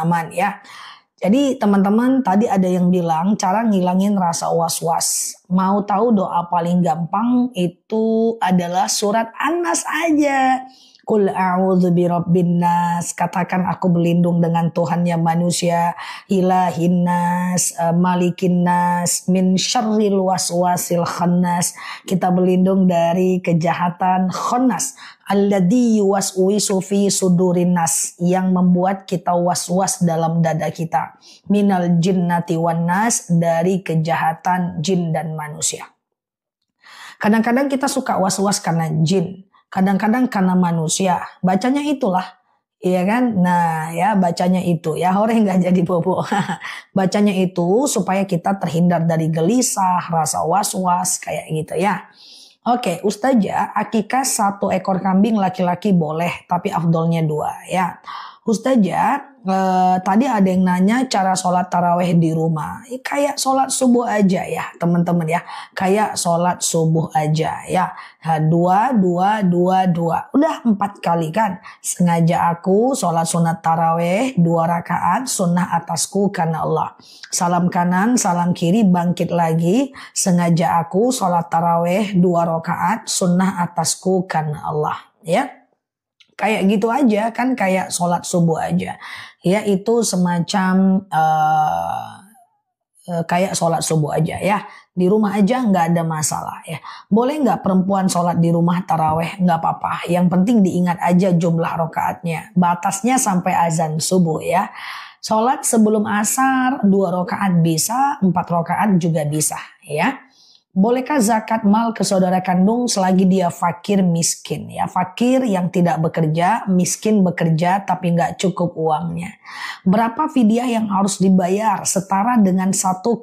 aman ya. Jadi teman-teman tadi ada yang bilang cara ngilangin rasa was-was. Mau tahu doa paling gampang itu adalah surat An-Nas aja. Qul a'udzu birabbin nas, katakan aku berlindung dengan Tuhannya manusia, ilahin nas, malikin nas, min syarril waswasil khannas. Kita berlindung dari kejahatan khannas, alladzi yuwaswisu fi sudurin nas, yang membuat kita was-was dalam dada kita. Minal jinnati wan nas, dari kejahatan jin dan manusia. Kadang-kadang kita suka was-was karena jin. Kadang-kadang karena manusia, bacanya itulah, iya kan? Nah ya bacanya itu ya, hore nggak jadi bobo. Bacanya itu supaya kita terhindar dari gelisah, rasa was-was kayak gitu ya. Oke, Ustazah, akikah 1 ekor kambing laki-laki boleh, tapi afdolnya 2 ya. Ustazah, tadi ada yang nanya cara sholat taraweh di rumah. Kayak sholat subuh aja ya teman-teman ya. Kayak sholat subuh aja ya. 2, 2, 2, 2. Udah 4 kali kan. Sengaja aku sholat sunat taraweh 2 rakaat sunnah atasku karena Allah. Salam kanan, salam kiri, bangkit lagi. Sengaja aku sholat taraweh 2 rakaat sunnah atasku karena Allah ya. Kayak gitu aja kan, kayak sholat subuh aja. Ya itu semacam kayak sholat subuh aja ya. Di rumah aja nggak ada masalah ya. Boleh nggak perempuan sholat di rumah taraweh? Nggak apa-apa. Yang penting diingat aja jumlah rakaatnya. Batasnya sampai azan subuh ya. Sholat sebelum asar 2 rakaat bisa, 4 rakaat juga bisa ya. Bolehkah zakat mal ke saudara kandung selagi dia fakir miskin ya? Fakir yang tidak bekerja, miskin bekerja tapi nggak cukup uangnya. Berapa fidyah yang harus dibayar? Setara dengan 1,4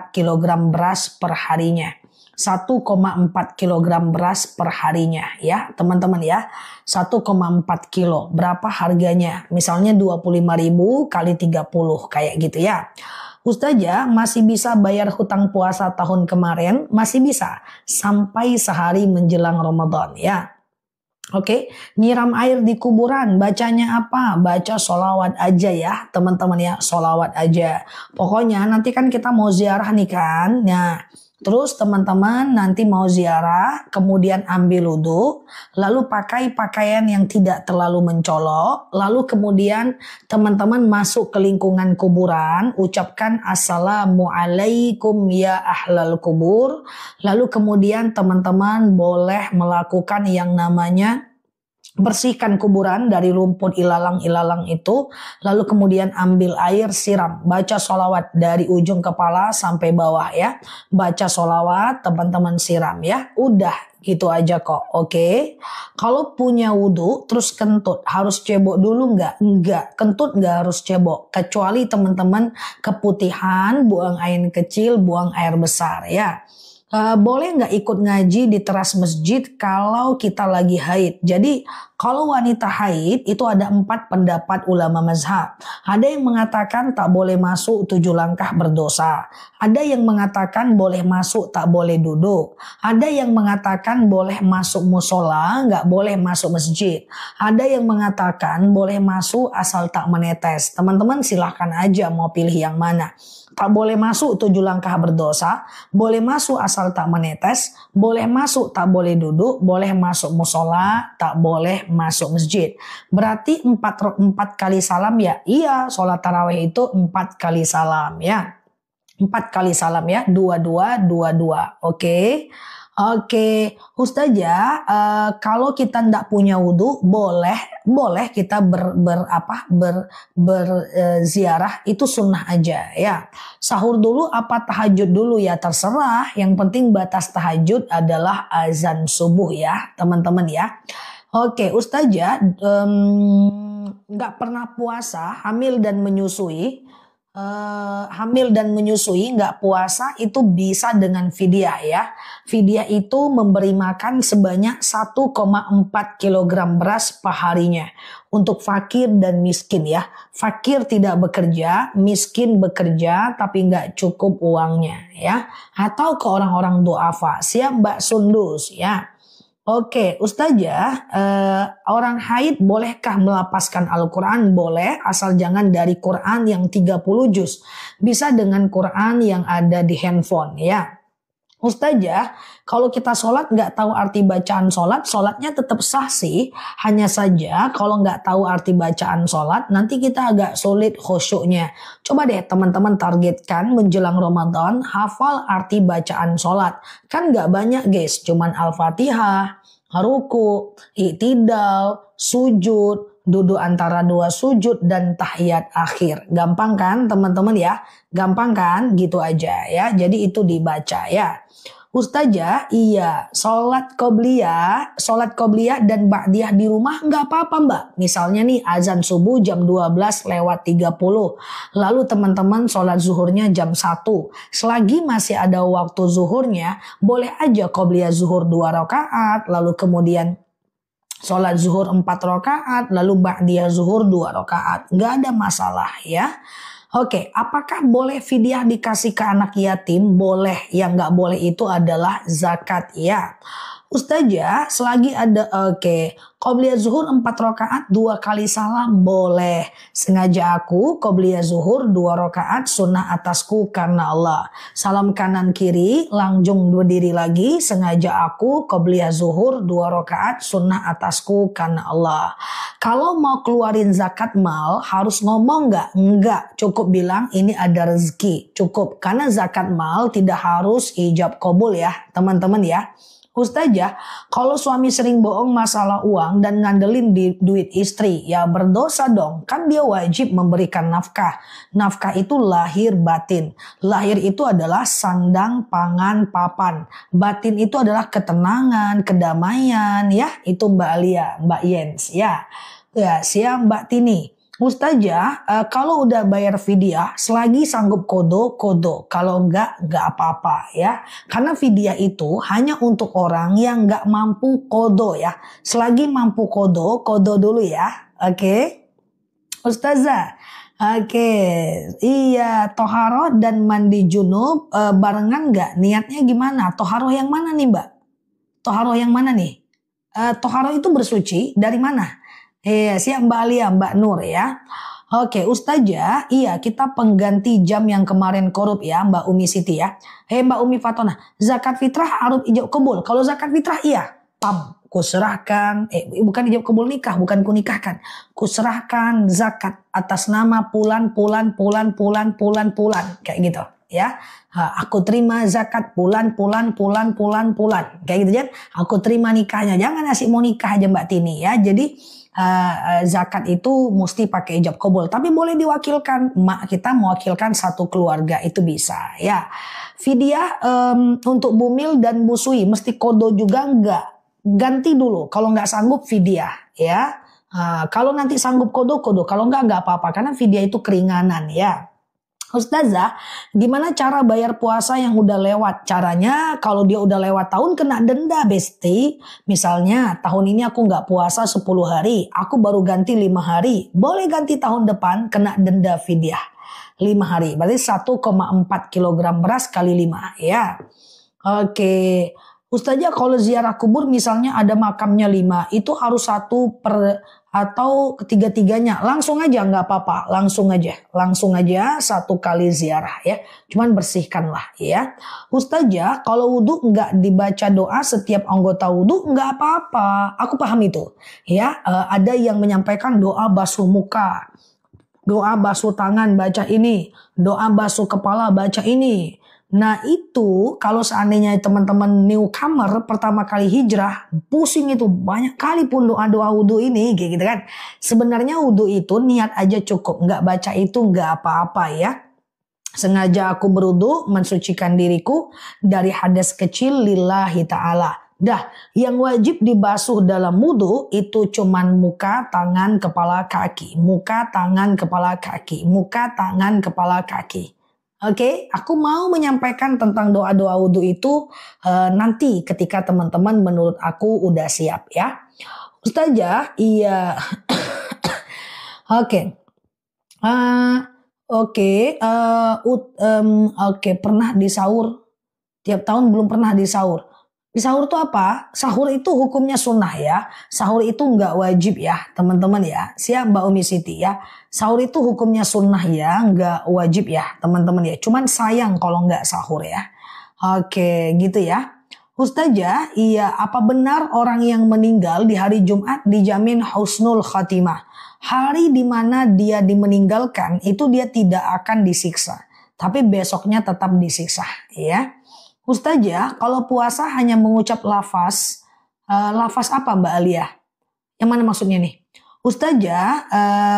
kg beras per harinya. 1,4 kg beras per harinya ya teman-teman ya. 1,4 kilo. Berapa harganya? Misalnya 25.000 kali 30 kayak gitu ya. Ustazah, masih bisa bayar hutang puasa tahun kemarin? Masih bisa sampai sehari menjelang Ramadan ya. Oke, nyiram air di kuburan, bacanya apa? Baca sholawat aja ya teman-teman ya, sholawat aja. Pokoknya nanti kan kita mau ziarah nih kan. Nah, terus teman-teman nanti mau ziarah, kemudian ambil wudhu, lalu pakai pakaian yang tidak terlalu mencolok, lalu kemudian teman-teman masuk ke lingkungan kuburan, ucapkan assalamualaikum ya ahlal kubur, lalu kemudian teman-teman boleh melakukan yang namanya bersihkan kuburan dari rumput ilalang-ilalang itu, lalu kemudian ambil air siram, baca sholawat dari ujung kepala sampai bawah ya, baca sholawat teman-teman siram ya, udah gitu aja kok. Oke. Kalau punya wudhu terus kentut, harus cebok dulu nggak? Nggak, kentut nggak harus cebok, kecuali teman-teman keputihan, buang air kecil, buang air besar ya. Boleh nggak ikut ngaji di teras masjid kalau kita lagi haid? Jadi kalau wanita haid itu ada 4 pendapat ulama mazhab. Ada yang mengatakan tak boleh masuk 7 langkah berdosa. Ada yang mengatakan boleh masuk tak boleh duduk. Ada yang mengatakan boleh masuk musola, nggak boleh masuk masjid. Ada yang mengatakan boleh masuk asal tak menetes. Teman-teman silahkan aja mau pilih yang mana. Tak boleh masuk 7 langkah berdosa, boleh masuk asal tak menetes, boleh masuk tak boleh duduk, boleh masuk musola, tak boleh masuk masjid. Berarti 4 kali salam ya? Iya, sholat tarawih itu 4 kali salam ya. 4 kali salam ya, 22, 22. Oke. Oke, Ustazah, kalau kita tidak punya wudhu, boleh kita berziarah itu sunnah aja ya. Sahur dulu apa tahajud dulu ya, terserah. Yang penting batas tahajud adalah azan subuh ya, teman-teman ya. Oke, Ustazah, nggak pernah puasa, hamil dan menyusui. Hamil dan menyusui nggak puasa itu bisa dengan fidyah ya. Fidyah itu memberi makan sebanyak 1,4 kg beras perharinya untuk fakir dan miskin ya. Fakir tidak bekerja, miskin bekerja tapi nggak cukup uangnya ya. Atau ke orang-orang duafa, siap Mbak Sundus ya. Oke, Ustazah, orang haid bolehkah melapaskan Al-Quran? Boleh, asal jangan dari Quran yang 30 juz. Bisa dengan Quran yang ada di handphone ya. Ustazah, kalau kita sholat nggak tahu arti bacaan sholat, sholatnya tetap sah sih. Hanya saja kalau nggak tahu arti bacaan sholat, nanti kita agak sulit khusyuknya. Coba deh teman-teman targetkan menjelang Ramadan, hafal arti bacaan sholat. Kan nggak banyak guys, cuman Al-Fatihah, ruku, i'tidal, sujud, duduk antara dua sujud, dan tahiyat akhir. Gampang kan teman-teman ya? Gampang kan? Gitu aja ya. Jadi itu dibaca ya. Ustazah, iya, sholat qobliyah dan ba'diyah di rumah nggak apa-apa mbak. Misalnya nih azan subuh jam 12:30. Lalu teman-teman sholat zuhurnya jam 1. Selagi masih ada waktu zuhurnya, boleh aja qobliyah zuhur 2 rakaat, lalu kemudian sholat zuhur 4 rakaat, lalu ba'diyah zuhur 2 rakaat. Nggak ada masalah ya. Oke, apakah boleh fidyah dikasih ke anak yatim? Boleh. Yang nggak boleh itu adalah zakat ya. Ustazah, selagi ada qobliyah zuhur 4 rakaat 2 kali salam boleh. Sengaja aku qobliyah zuhur 2 rakaat sunnah atasku karena Allah. Salam kanan kiri, lanjung berdiri lagi. Sengaja aku qobliyah zuhur 2 rakaat sunnah atasku karena Allah. Kalau mau keluarin zakat mal harus ngomong nggak? Enggak, cukup bilang ini ada rezeki. Cukup, karena zakat mal tidak harus ijab kabul ya teman-teman ya. Ustazah, kalau suami sering bohong masalah uang dan ngandelin di duit istri, ya berdosa dong. Kan dia wajib memberikan nafkah. Nafkah itu lahir batin. Lahir itu adalah sandang, pangan, papan. Batin itu adalah ketenangan, kedamaian, ya. Itu Mbak Alia, Mbak Yens, ya. Ya, siap Mbak Tini. Ustazah, kalau udah bayar fidyah, selagi sanggup kodo. Kalau nggak apa-apa ya. Karena fidyah itu hanya untuk orang yang nggak mampu kodo ya. Selagi mampu kodo dulu ya. Oke. Ustazah, oke. Iya, toharoh dan mandi junub barengan nggak? Niatnya gimana? Toharoh yang mana nih mbak? Toharoh yang mana nih? Toharoh itu bersuci dari mana? Iya, siap Mbak Alia, Mbak Nur ya. Oke, Ustazah, iya kita pengganti jam yang kemarin korup ya, Mbak Umi Siti ya. Mbak Umi Fatona, zakat fitrah arut ijab kabul. Kalau zakat fitrah iya, kuserahkan, bukan ijab kabul nikah, bukan kunikahkan. Kuserahkan zakat atas nama pulan, kayak gitu ya. Aku terima zakat pulan, kayak gitu kan. Aku terima nikahnya, jangan asik mau nikah aja Mbak Tini ya. Jadi zakat itu mesti pakai ijab kabul, tapi boleh diwakilkan. Mak kita mewakilkan satu keluarga itu bisa ya. Fidyah untuk bumil dan busui mesti kodo juga enggak? Ganti dulu kalau nggak sanggup fidyah ya. Kalau nanti sanggup kodo, kalau nggak apa-apa karena fidyah itu keringanan ya. Ustazah, gimana cara bayar puasa yang udah lewat? Caranya kalau dia udah lewat tahun kena denda besti. Misalnya tahun ini aku nggak puasa 10 hari, aku baru ganti 5 hari. Boleh ganti tahun depan kena denda fidyah 5 hari. Berarti 1,4 kilogram beras kali 5 ya. Oke. Ustazah, kalau ziarah kubur misalnya ada makamnya 5, itu harus 1 per atau ketiga-tiganya? Langsung aja nggak apa-apa, langsung aja 1 kali ziarah ya. Cuman bersihkanlah ya. Ustazah, kalau wudhu nggak dibaca doa setiap anggota wudhu nggak apa-apa. Aku paham itu ya. Ada yang menyampaikan doa basuh muka, doa basuh tangan baca ini, doa basuh kepala baca ini. Nah itu kalau seandainya teman-teman newcomer pertama kali hijrah, pusing itu banyak kali pun doa-doa wudhu ini gitu kan. Sebenarnya wudhu itu niat aja cukup, nggak baca itu nggak apa-apa ya. Sengaja aku berwudhu mensucikan diriku dari hadas kecil lillahi ta'ala. Dah, yang wajib dibasuh dalam wudhu itu cuman muka, tangan, kepala, kaki. Muka, tangan, kepala, kaki. Muka, tangan, kepala, kaki. Oke, aku mau menyampaikan tentang doa-doa wudhu itu nanti ketika teman-teman menurut aku udah siap ya. Ustazah, iya. Oke. Oke, pernah di sahur. Tiap tahun belum pernah di sahur. Di sahur itu apa? Sahur itu hukumnya sunnah ya. Sahur itu nggak wajib ya teman-teman ya. Siap Mbak Umi Siti ya. Sahur itu hukumnya sunnah ya, nggak wajib ya teman-teman ya. Cuman sayang kalau nggak sahur ya. Oke gitu ya. Ustazah, iya apa benar orang yang meninggal di hari Jumat dijamin husnul khatimah? Hari di mana dia dimeninggalkan itu dia tidak akan disiksa. Tapi besoknya tetap disiksa ya. Ustazah, kalau puasa hanya mengucap lafaz, lafaz apa Mbak Alia? Yang mana maksudnya nih? Ustazah,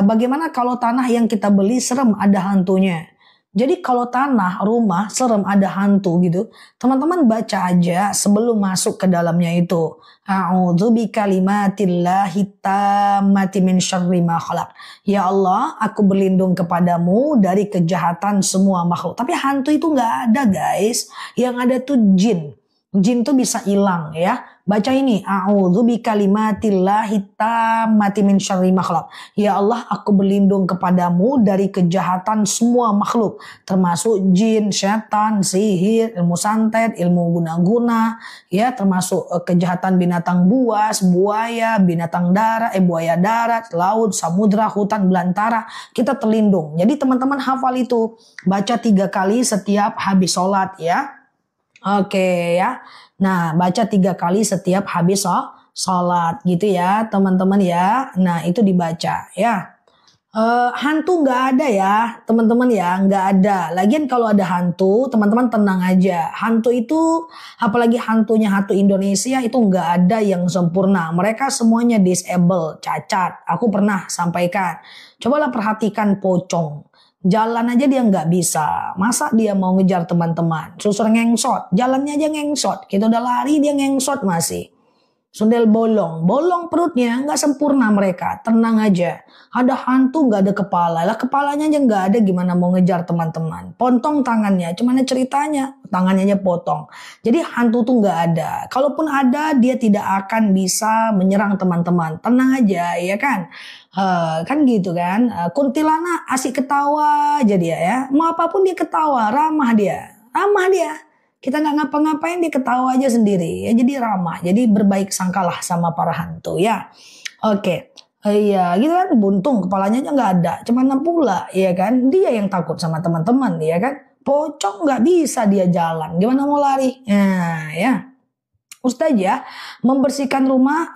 bagaimana kalau tanah yang kita beli serem ada hantunya? Jadi kalau tanah, rumah, serem ada hantu gitu, teman-teman baca aja sebelum masuk ke dalamnya itu. A'udzu bikalimatillahi tammati min syarri ma khalaq. Ya Allah, aku berlindung kepadamu dari kejahatan semua makhluk. Tapi hantu itu nggak ada guys. Yang ada tuh jin. Jin tuh bisa hilang ya. Baca ini, a'udzu bikalimatillahi tammati min syarri ma khalaq. Ya Allah, aku berlindung kepadamu dari kejahatan semua makhluk, termasuk jin, setan, sihir, ilmu santet, ilmu guna-guna, ya, termasuk kejahatan binatang buas, buaya, binatang darat, buaya darat, laut, samudra, hutan belantara. Kita terlindung. Jadi teman-teman hafal itu, baca 3 kali setiap habis sholat ya. Oke ya. Nah, baca 3 kali setiap habis sholat gitu ya teman-teman ya. Nah, itu dibaca ya. Hantu nggak ada ya teman-teman ya, nggak ada. Lagian kalau ada hantu, teman-teman tenang aja. Hantu itu, apalagi hantunya hantu Indonesia itu nggak ada yang sempurna. Mereka semuanya disable, cacat. Aku pernah sampaikan. Cobalah perhatikan pocong. Jalan aja dia nggak bisa. Masa dia mau ngejar teman-teman? Susur ngengsot. Jalannya aja ngengsot. Kita udah lari dia ngengsot masih. Sundel bolong. Bolong perutnya nggak sempurna mereka. Tenang aja. Ada hantu nggak ada kepala. Lah kepalanya aja nggak ada gimana mau ngejar teman-teman. Potong tangannya. Cuman ceritanya tangannya aja potong. Jadi hantu tuh nggak ada. Kalaupun ada dia tidak akan bisa menyerang teman-teman. Tenang aja ya kan. Kan gitu kan. Kuntilanak asik ketawa aja dia ya. Mau apapun dia ketawa, ramah dia. Ramah dia. Kita nggak ngapa-ngapain dia ketawa aja sendiri ya. Jadi ramah. Jadi berbaik sangkalah sama para hantu ya. Oke. Iya gitu kan, buntung kepalanya aja nggak ada. Cuman pula ya kan. Dia yang takut sama teman-teman ya kan. Pocong nggak bisa dia jalan. Gimana mau lari? Nah ya. Ustazah, membersihkan rumah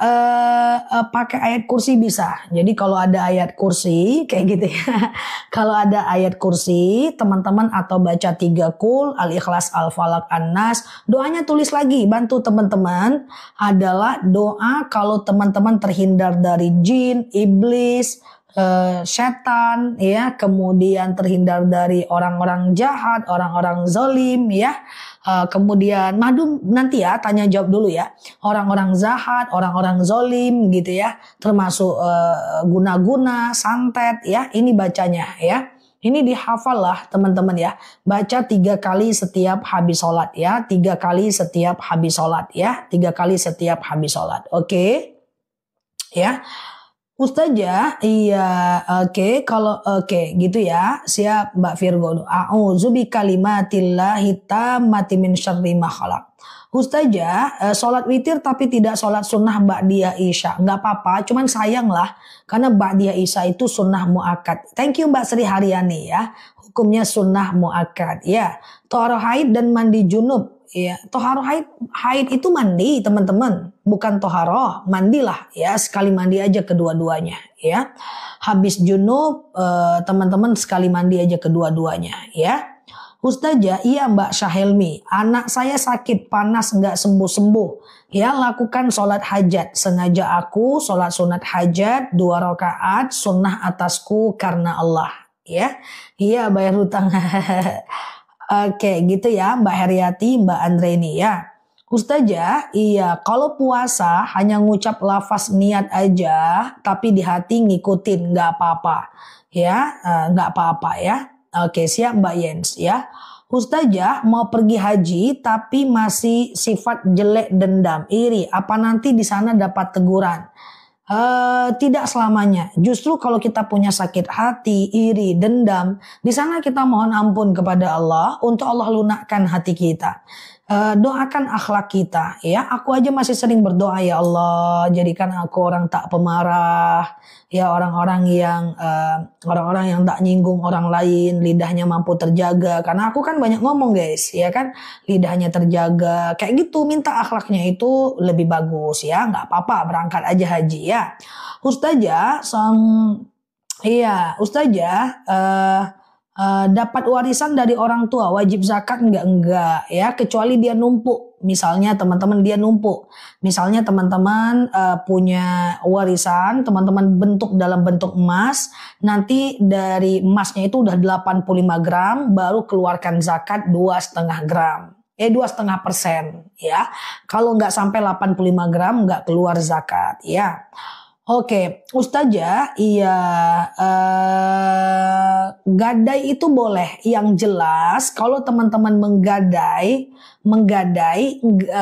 pakai ayat kursi bisa. Jadi kalau ada ayat kursi kayak gitu ya. Kalau ada ayat kursi, teman-teman atau baca 3 kul, Al-Ikhlas, Al-Falaq, An-Nas. Doanya tulis lagi, bantu teman-teman. Adalah doa kalau teman-teman terhindar dari jin, iblis, setan ya, kemudian terhindar dari orang-orang jahat, orang-orang zalim ya. Kemudian madu nanti ya tanya jawab dulu ya, orang-orang jahat, orang-orang zalim gitu ya, termasuk guna-guna, santet ya, ini bacanya ya. Ini dihafal lah teman-teman ya. Baca 3 kali setiap habis sholat ya, 3 kali setiap habis sholat ya, 3 kali setiap habis sholat. Oke ya. Ustazah, iya, oke, kalau oke, gitu ya, siap Mbak Virgo. A'udzu bikalimatillahi tammati min syarri ma khalaq. Ustazah, sholat witir tapi tidak sholat sunnah ba'diyah isya. Nggak apa-apa, cuman sayang lah, karena ba'diyah isya itu sunnah mu'akkad. Thank you Mbak Sri Haryani ya, hukumnya sunnah mu'akkad ya. Toharo haid dan mandi junub. Ya, toharo haid itu mandi teman-teman, bukan toharo, mandilah ya, sekali mandi aja kedua-duanya ya. Habis junub teman-teman sekali mandi aja kedua-duanya ya. Ustazah, iya Mbak Syahelmi, anak saya sakit panas nggak sembuh-sembuh ya, lakukan sholat hajat. Sengaja aku sholat sunat hajat 2 rakaat sunnah atasku karena Allah ya. Iya bayar hutang. Oke gitu ya Mbak Heriati, Mbak Andreni ya. Ustazah, iya kalau puasa hanya ngucap lafaz niat aja tapi di hati ngikutin nggak apa-apa ya, nggak apa-apa ya. Oke siap Mbak Yens ya. Ustazah mau pergi haji tapi masih sifat jelek, dendam, iri, apa nanti di sana dapat teguran? Tidak selamanya. Justru kalau kita punya sakit hati, iri, dendam, di sana kita mohon ampun kepada Allah untuk Allah lunakkan hati kita. Doakan akhlak kita ya. Aku aja masih sering berdoa, ya Allah jadikan aku orang tak pemarah, ya orang-orang yang tak nyinggung orang lain, lidahnya mampu terjaga. Karena aku kan banyak ngomong guys, ya kan, lidahnya terjaga kayak gitu. Minta akhlaknya itu lebih bagus ya, nggak apa-apa, berangkat aja haji ya. Ustazah, dapat warisan dari orang tua wajib zakat enggak ya, kecuali dia numpuk. Misalnya teman-teman dia numpuk, misalnya teman-teman punya warisan, teman-teman bentuk dalam bentuk emas, nanti dari emasnya itu udah 85 gram baru keluarkan zakat 2,5 gram. 2,5% ya. Kalau nggak sampai 85 gram nggak keluar zakat ya. Oke, Ustazah, iya, gadai itu boleh. Yang jelas, kalau teman-teman menggadai,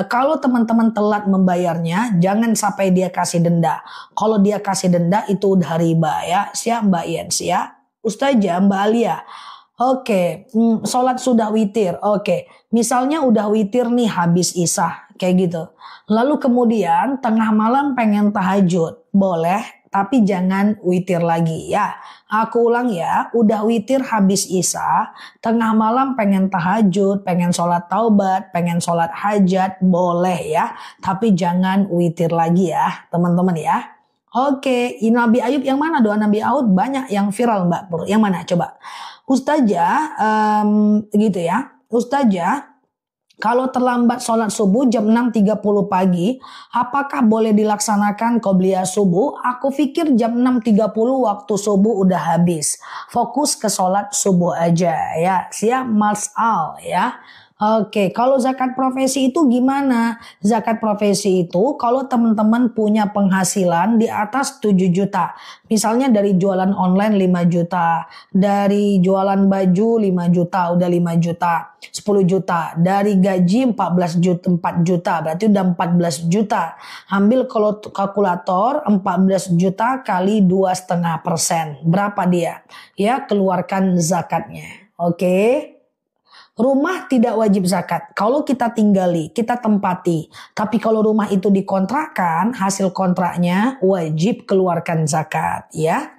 kalau teman-teman telat membayarnya, jangan sampai dia kasih denda. Kalau dia kasih denda itu udah riba ya. Siap Mbak Yens ya. Ustazah, Mbak Alia. Oke, sholat sudah witir. Oke, misalnya udah witir nih habis isya, kayak gitu. Lalu kemudian tengah malam pengen tahajud, boleh, tapi jangan witir lagi ya. Aku ulang ya, udah witir habis isya, tengah malam pengen tahajud, pengen sholat taubat, pengen sholat hajat, boleh ya. Tapi jangan witir lagi ya, teman-teman ya. Oke, Nabi Ayub yang mana? Doa Nabi Ayub banyak yang viral Mbak Pur. Yang mana coba? Ustazah, gitu ya. Ustazah, kalau terlambat sholat subuh jam 6.30 pagi, apakah boleh dilaksanakan qobliyah subuh? Aku pikir jam 6.30 waktu subuh udah habis. Fokus ke sholat subuh aja ya. Siap Mas Al ya. Oke, kalau zakat profesi itu gimana? Zakat profesi itu kalau teman-teman punya penghasilan di atas 7 juta. Misalnya dari jualan online 5 juta. Dari jualan baju 5 juta, udah 5 juta. 10 juta. Dari gaji 14 juta, 4 juta. Berarti udah 14 juta. Ambil kalau kalkulator 14 juta kali 2,5%. Berapa dia? Ya, keluarkan zakatnya. Oke. Rumah tidak wajib zakat. Kalau kita tinggali, kita tempati. Tapi kalau rumah itu dikontrakkan, hasil kontraknya wajib keluarkan zakat. Ya,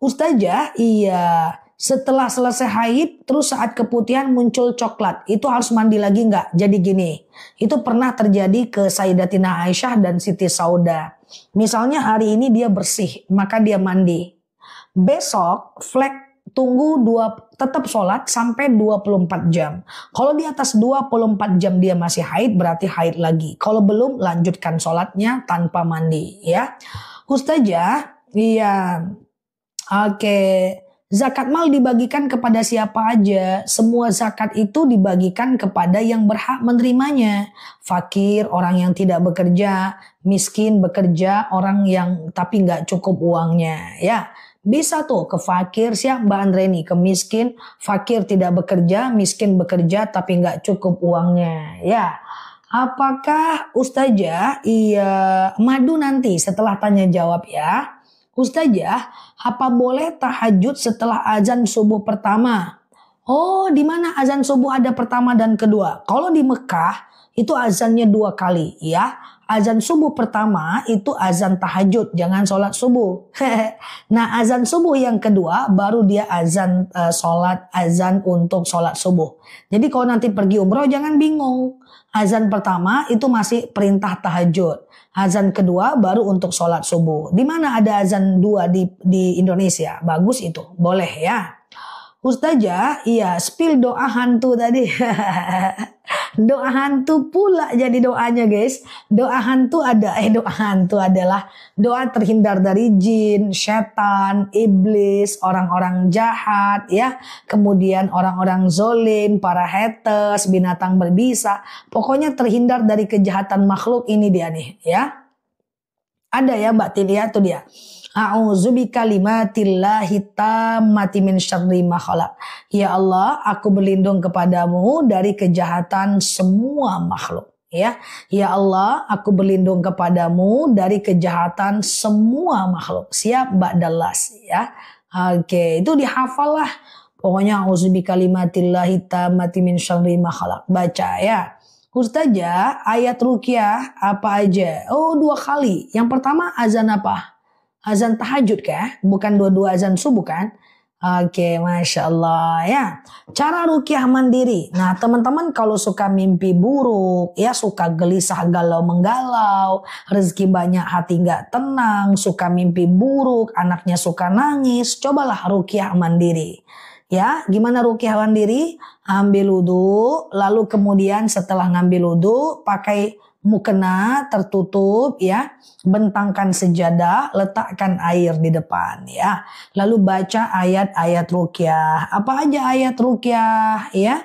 Ustazah, iya. Setelah selesai haid, terus saat keputihan muncul coklat. Itu harus mandi lagi nggak? Jadi gini, itu pernah terjadi ke Sayyidatina Aisyah dan Siti Sauda. Misalnya hari ini dia bersih, maka dia mandi. Besok, flek tunggu tetap sholat sampai 24 jam. Kalau di atas 24 jam dia masih haid, berarti haid lagi. Kalau belum, lanjutkan sholatnya tanpa mandi ya. Ustazah, iya. Oke. Zakat mal dibagikan kepada siapa aja? Semua zakat itu dibagikan kepada yang berhak menerimanya. Fakir, orang yang tidak bekerja, miskin bekerja, orang yang tapi nggak cukup uangnya ya. Bisa tuh ke fakir, siap Mbak Andreni, ke miskin, fakir tidak bekerja, miskin bekerja tapi nggak cukup uangnya ya. Apakah Ustazah, iya, madu nanti setelah tanya jawab ya. Ustazah, apa boleh tahajud setelah azan subuh pertama? Oh, di mana azan subuh ada pertama dan kedua? Kalau di Mekah itu azannya 2 kali ya. Azan subuh pertama itu azan tahajud, jangan sholat subuh. Nah, azan subuh yang kedua baru dia azan azan untuk sholat subuh. Jadi kalau nanti pergi umroh jangan bingung. Azan pertama itu masih perintah tahajud. Azan kedua baru untuk sholat subuh. Di mana ada azan 2 di Indonesia? Bagus itu, boleh ya. Ustazah, iya, spill doa hantu tadi. Doa hantu pula jadi doanya guys. Doa hantu adalah doa terhindar dari jin, setan, iblis, orang-orang jahat ya. Kemudian orang-orang zolim, para haters, binatang berbisa. Pokoknya terhindar dari kejahatan makhluk, ini dia nih ya. Ada ya Mbak Tilia, tuh dia. A'udzu bikalimatillahi tammati min syarri ma khalaq. Ya Allah, aku berlindung kepadamu dari kejahatan semua makhluk. Ya Allah, aku berlindung kepadamu dari kejahatan semua makhluk. Siap Mbak Dallas ya. Oke, itu dihafal lah. Pokoknya a'udzu bikalimatillahi tammati min syarri ma khalaq. Baca ya. Ustazah, ayat ruqyah apa aja? Oh, 2 kali. Yang pertama azan apa? Azan tahajud kah? Bukan dua-dua azan subuh kan? Oke, Masya Allah ya. Cara ruqyah mandiri. Nah, teman-teman kalau suka mimpi buruk, ya suka gelisah galau menggalau, rezeki banyak hati nggak tenang, suka mimpi buruk, anaknya suka nangis, cobalah ruqyah mandiri. Ya, gimana ruqyah mandiri? Ambil wudhu, lalu kemudian setelah ngambil wudhu, pakai mukena tertutup ya, bentangkan sejadah, letakkan air di depan ya. Lalu baca ayat-ayat ruqyah. Apa aja ayat ruqyah ya?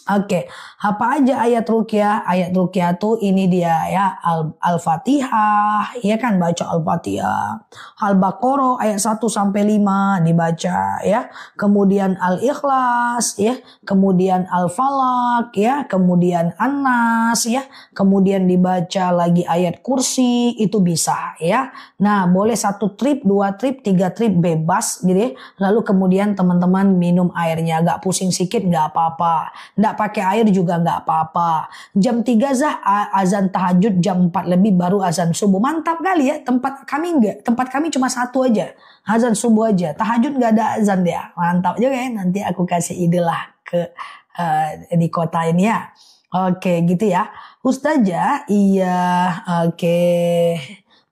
Oke, apa aja ayat ruqyah? Ayat ruqyah tuh ini dia ya, Al-Fatihah, ya kan baca Al-Fatihah. Al-Baqarah ayat 1 sampai 5 dibaca ya. Kemudian Al-Ikhlas ya, kemudian Al-Falaq ya, kemudian An-Nas ya, kemudian dibaca lagi ayat kursi, itu bisa ya. Nah, boleh 1 trip, 2 trip, 3 trip bebas gitu ya. Lalu kemudian teman-teman minum airnya, agak pusing sedikit nggak apa-apa. Nggak pakai air juga nggak apa-apa. Jam 3 azan tahajud, jam 4 lebih baru azan subuh. Mantap kali ya, tempat kami enggak. Tempat kami cuma 1 aja. Azan subuh aja. Tahajud nggak ada azan dia. Mantap juga ya. Nanti aku kasih ide lah ke di kota ini ya. Oke, gitu ya. Ustazah, iya, oke.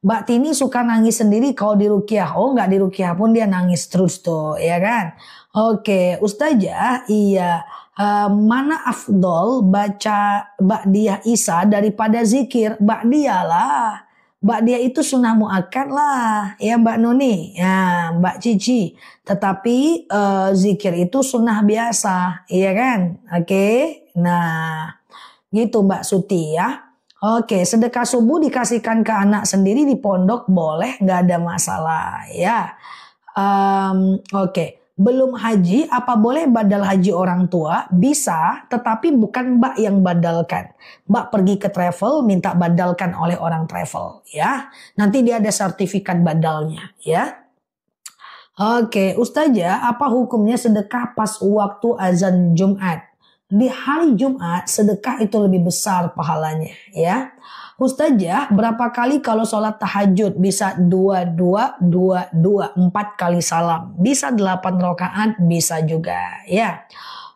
Mbak Tini suka nangis sendiri kalau di ruqyah. Oh, nggak di ruqyah pun dia nangis terus tuh, ya kan? Oke, Ustazah, iya. Mana afdol baca Ba'diyah Isa daripada zikir? Ba'diyah lah. Ba'diyah itu sunnah muakkad lah. Ya Mbak Nuni, ya Mbak Cici. Tetapi zikir itu sunnah biasa. Iya kan? Oke. Nah, gitu Mbak Suti ya. Oke, sedekah subuh dikasihkan ke anak sendiri di pondok boleh, nggak ada masalah ya. Oke. Belum haji, apa boleh badal haji orang tua? Bisa, tetapi bukan Mbak yang badalkan. Mbak pergi ke travel, minta badalkan oleh orang travel, ya. Nanti dia ada sertifikat badalnya, ya. Oke, Ustazah, apa hukumnya sedekah pas waktu azan Jumat? Di hari Jumat, sedekah itu lebih besar pahalanya, ya. Ustazah, berapa kali kalau sholat tahajud? Bisa 2, 2, 2, 2, 4 kali salam. Bisa 8 rakaat, bisa juga. Ya,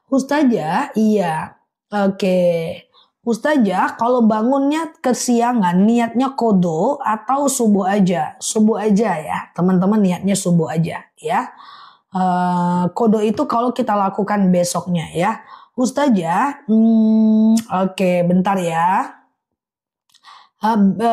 Ustazah, iya. Oke. Ustazah, kalau bangunnya kesiangan, niatnya kodo atau subuh aja? Subuh aja ya, teman-teman niatnya subuh aja ya. Kodo itu kalau kita lakukan besoknya ya. Ustazah, oke, bentar ya.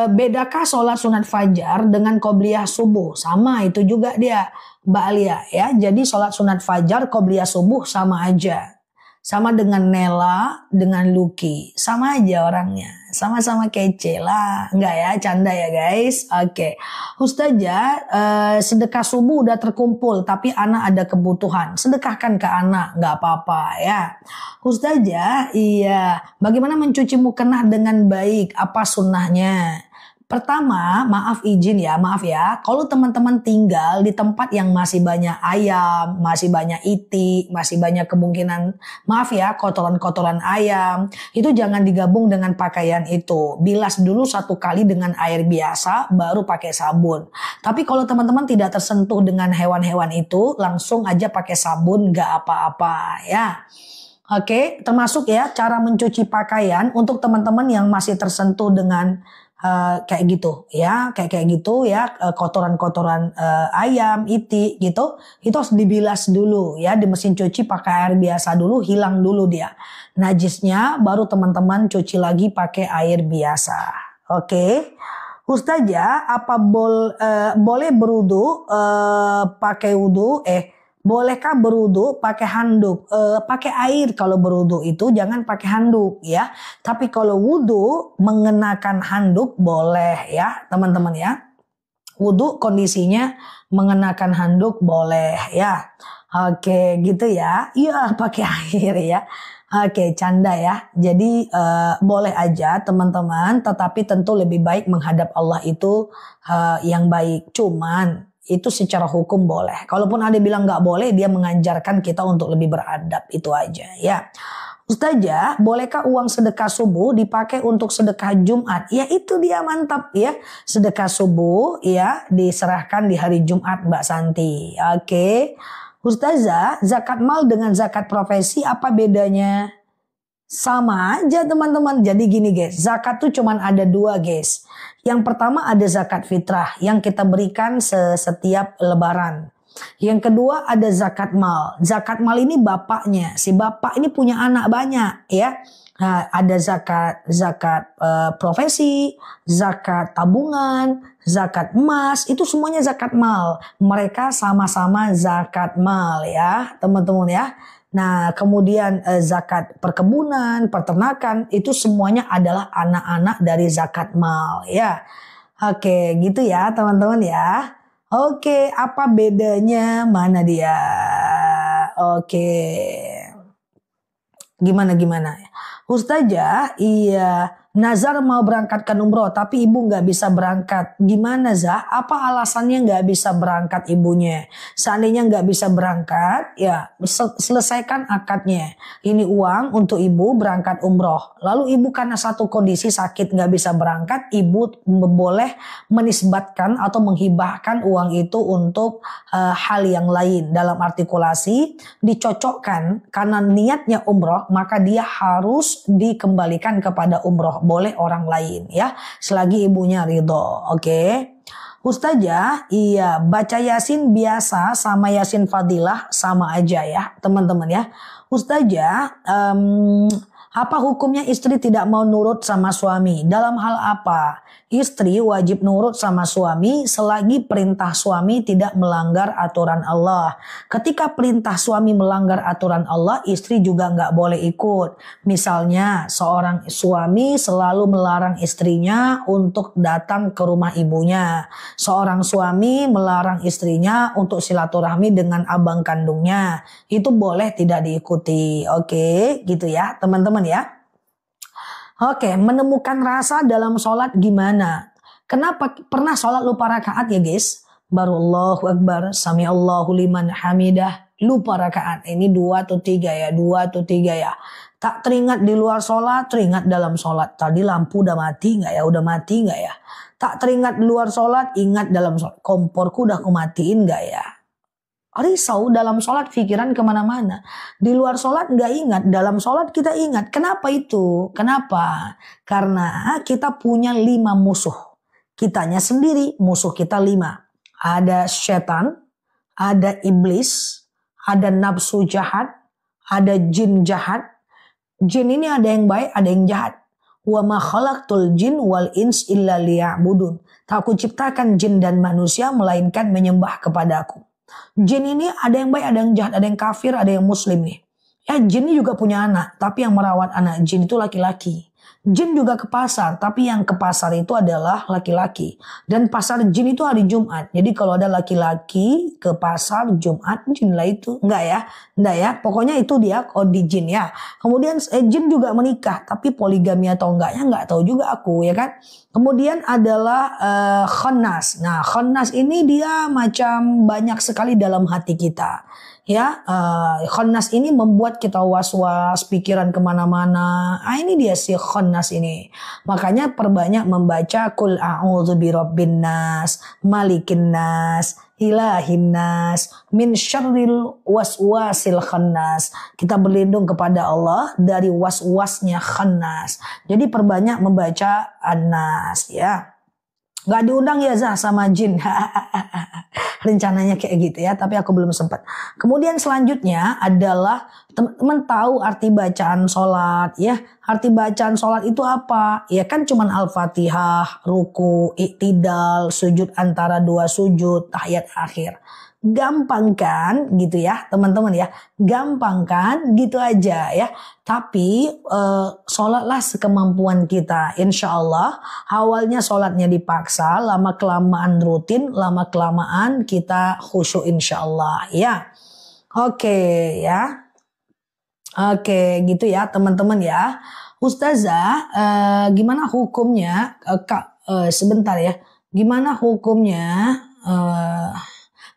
Bedakah sholat sunat fajar dengan qobliyah subuh? Sama itu juga dia Mbak Alia ya. Jadi sholat sunat fajar, qobliyah subuh sama aja. Sama dengan Nela, dengan Lucky. Sama aja orangnya. Sama-sama kece lah. Enggak ya, canda ya guys. Oke. Ustazah, sedekah subuh udah terkumpul. Tapi anak ada kebutuhan. Sedekahkan ke anak. Enggak apa-apa ya. Ustazah, iya. Bagaimana mencuci mukena dengan baik? Apa sunnahnya? Pertama, maaf ya. Kalau teman-teman tinggal di tempat yang masih banyak ayam, masih banyak itik, masih banyak kemungkinan, maaf ya, kotoran-kotoran ayam, itu jangan digabung dengan pakaian itu. Bilas dulu 1 kali dengan air biasa, baru pakai sabun. Tapi kalau teman-teman tidak tersentuh dengan hewan-hewan itu, langsung aja pakai sabun, gak apa-apa ya. Oke, termasuk ya cara mencuci pakaian untuk teman-teman yang masih tersentuh dengan kayak gitu ya, kayak gitu ya, kotoran-kotoran ayam, itik gitu, itu harus dibilas dulu ya di mesin cuci pakai air biasa dulu, hilang dulu dia najisnya, baru teman-teman cuci lagi pakai air biasa. Oke. Ustazah, apa boleh berwudu pakai wudu? Bolehkah berwudu pakai handuk? Pakai air kalau berwudu itu, jangan pakai handuk ya. Tapi kalau wudu mengenakan handuk boleh ya teman-teman ya. Wudu kondisinya mengenakan handuk boleh ya. Oke gitu ya. Iya pakai air ya. Oke, canda ya. Jadi boleh aja teman-teman, tetapi tentu lebih baik menghadap Allah itu yang baik. Cuman Itu secara hukum boleh. Kalaupun ada bilang nggak boleh, dia mengajarkan kita untuk lebih beradab, itu aja ya. Ustazah, bolehkah uang sedekah subuh dipakai untuk sedekah Jumat? Ya itu dia, mantap ya. Sedekah subuh ya diserahkan di hari Jumat, Mbak Santi. Oke. Ustazah, zakat mal dengan zakat profesi apa bedanya? Sama aja teman-teman. Jadi gini guys, zakat tuh cuman ada dua guys. Yang pertama ada zakat fitrah yang kita berikan setiap lebaran. Yang kedua ada zakat mal. Zakat mal ini bapaknya. Si bapak ini punya anak banyak ya. Nah, ada zakat profesi, zakat tabungan, zakat emas, itu semuanya zakat mal. Mereka sama-sama zakat mal ya, teman-teman ya. Nah, kemudian zakat perkebunan, peternakan, itu semuanya adalah anak-anak dari zakat mal ya. Oke, gitu ya teman-teman ya. Oke, apa bedanya? Mana dia? Oke. Gimana? Ustazah, iya. Nazar mau berangkatkan umroh tapi ibu nggak bisa berangkat. Gimana Zah? Apa alasannya nggak bisa berangkat ibunya? Seandainya nggak bisa berangkat, ya selesaikan akadnya. Ini uang untuk ibu berangkat umroh. Lalu ibu karena satu kondisi sakit nggak bisa berangkat, ibu boleh menisbatkan atau menghibahkan uang itu untuk hal yang lain. Dalam artikulasi dicocokkan karena niatnya umroh, maka dia harus dikembalikan kepada umroh. Boleh orang lain ya, selagi ibunya ridho. Oke. Ustazah, iya, baca Yasin biasa sama Yasin Fadilah sama aja ya teman-teman ya. Ustazah, apa hukumnya istri tidak mau nurut sama suami? Dalam hal apa? Istri wajib nurut sama suami selagi perintah suami tidak melanggar aturan Allah. Ketika perintah suami melanggar aturan Allah, istri juga nggak boleh ikut. Misalnya seorang suami selalu melarang istrinya untuk datang ke rumah ibunya. Seorang suami melarang istrinya untuk silaturahmi dengan abang kandungnya. Itu boleh tidak diikuti. Oke, gitu ya teman-teman ya. Oke, menemukan rasa dalam sholat gimana? Kenapa pernah sholat lupa rakaat ya guys? Baru Allahu Akbar, sami Allahu liman hamidah, lupa rakaat. Ini 2 atau 3 ya, 2 atau 3 ya. Tak teringat di luar sholat, teringat dalam sholat. Tadi lampu udah mati nggak ya? Udah mati nggak ya? Tak teringat di luar sholat, ingat dalam sholat. Komporku udah kumatiin nggak ya? Risau dalam sholat, pikiran kemana-mana. Di luar sholat nggak ingat, dalam sholat kita ingat. Kenapa itu? Kenapa? Karena kita punya 5 musuh. Kitanya sendiri, musuh kita 5. Ada setan, ada iblis, ada nafsu jahat, ada jin jahat. Jin ini ada yang baik, ada yang jahat. Wa ma khalaqtul jin wal ins illa liya'budun. Tak aku ciptakan jin dan manusia melainkan menyembah kepadaku. Jin ini ada yang baik, ada yang jahat, ada yang kafir, ada yang muslim nih. Ya, jin ini juga punya anak, tapi yang merawat anak jin itu laki-laki. Jin juga ke pasar, tapi yang ke pasar itu adalah laki-laki. Dan pasar jin itu hari Jumat. Jadi kalau ada laki-laki ke pasar Jumat, jin lah itu. Enggak ya? Enggak ya? Pokoknya itu dia kode jin ya. Kemudian jin juga menikah, tapi poligami atau enggaknya enggak tahu juga aku ya kan. Kemudian adalah khannas. Nah, khannas ini dia macam banyak sekali dalam hati kita. Ya, khannas ini membuat kita was-was, pikiran kemana-mana. Ini dia si khannas ini. Makanya perbanyak membaca Qul a'udzu birabbin nas, malikin nas, ilahin nas, min syarril waswasil khannas. Kita berlindung kepada Allah dari was-wasnya khannas. Jadi perbanyak membaca an-nas ya. Gak diundang ya Zah sama jin. Rencananya kayak gitu ya, tapi aku belum sempat. Kemudian selanjutnya adalah teman-teman tahu arti bacaan sholat ya. Arti bacaan sholat itu apa? Ya kan cuman Al-Fatihah, ruku, iktidal, sujud antara 2 sujud, tahiyat akhir. Gampang kan gitu ya teman-teman ya. Gampang kan gitu aja ya. Tapi sholatlah sekemampuan kita. Insya Allah awalnya sholatnya dipaksa. Lama kelamaan rutin. Lama kelamaan kita khusyuk insya Allah ya. Oke ya. Oke gitu ya teman-teman ya. Ustazah gimana hukumnya? Sebentar ya. Gimana hukumnya?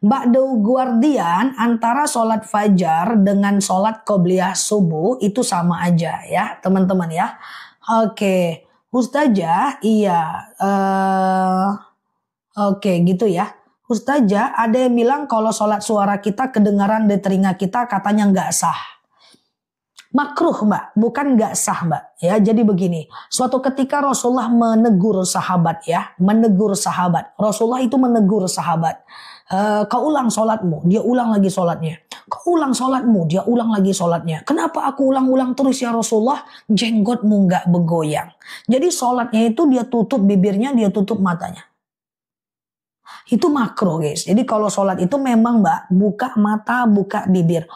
Ba'du guardian antara sholat fajar dengan sholat qobliyah subuh itu sama aja ya teman-teman ya. Oke, Ustazah, iya, oke gitu ya. Ustazah, ada yang bilang kalau sholat suara kita kedengaran di telinga kita katanya nggak sah. Makruh mbak, bukan nggak sah mbak. Ya, jadi begini, suatu ketika Rasulullah menegur sahabat ya, menegur sahabat. Rasulullah itu menegur sahabat. Kau ulang sholatmu, dia ulang lagi sholatnya. Kau ulang sholatmu, dia ulang lagi sholatnya. Kenapa aku ulang-ulang terus ya Rasulullah? Jenggotmu nggak bergoyang. Jadi sholatnya itu dia tutup bibirnya, dia tutup matanya. Itu makruh guys. Jadi kalau sholat itu memang mbak, buka mata, buka bibir.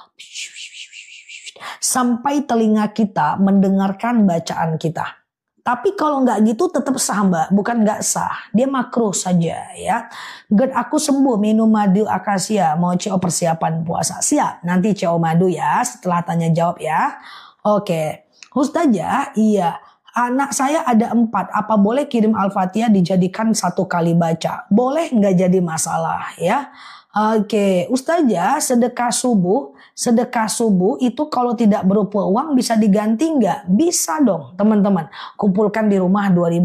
Sampai telinga kita mendengarkan bacaan kita. Tapi kalau nggak gitu tetap sah mbak, bukan nggak sah. Dia makruh saja ya. Gerd aku sembuh minum madu akasia, mau CO persiapan puasa. Siap, nanti CO madu ya setelah tanya jawab ya. Oke, Ustazah, iya. Anak saya ada 4, apa boleh kirim Al-Fatihah dijadikan 1 kali baca? Boleh, nggak jadi masalah ya. Oke, Ustazah, sedekah subuh itu kalau tidak berupa uang bisa diganti nggak? Bisa dong teman-teman. Kumpulkan di rumah 2000,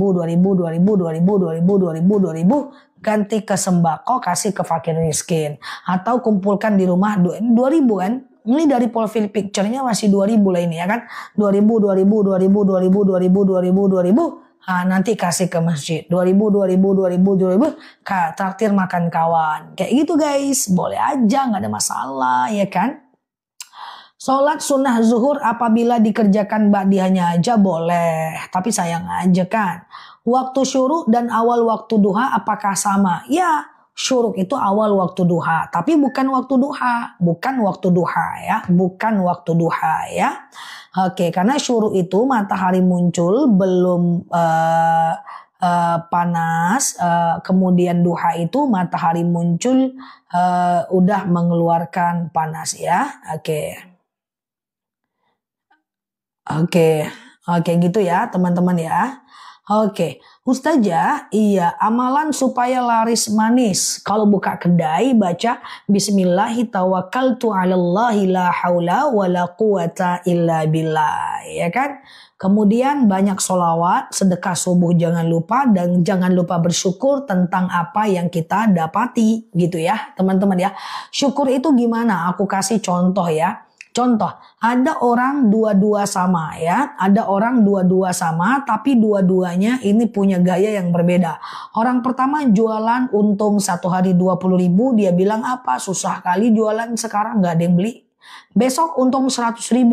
ganti ke sembako, kasih ke fakir miskin. Atau kumpulkan di rumah 2000 kan? Ini dari profil picture-nya masih 2000 lah ini ya kan. 2000. Nanti kasih ke masjid 2000 traktir makan kawan kayak gitu guys, boleh aja nggak ada masalah ya kan. Sholat sunnah zuhur apabila dikerjakan ba'diyahnya aja boleh, tapi sayang aja kan waktu syuruk dan awal waktu duha apakah sama? Ya, syuruk itu awal waktu duha, tapi bukan waktu duha ya. Oke, karena syuruk itu matahari muncul belum panas, kemudian duha itu matahari muncul udah mengeluarkan panas ya. Oke gitu ya teman-teman ya. Oke, Ustazah, iya, amalan supaya laris manis. Kalau buka kedai baca Bismillahi tawakkaltu 'alallahi la haula wala quwata illa billah, ya kan? Kemudian banyak sholawat, sedekah subuh jangan lupa, dan jangan lupa bersyukur tentang apa yang kita dapati gitu ya teman-teman ya. Syukur itu gimana? Aku kasih contoh ya. Contoh, ada orang dua-dua sama ya, ada orang dua-dua sama tapi dua-duanya ini punya gaya yang berbeda. Orang pertama jualan untung 1 hari 20.000, dia bilang apa? Susah kali jualan sekarang nggak ada yang beli. Besok untung 100.000,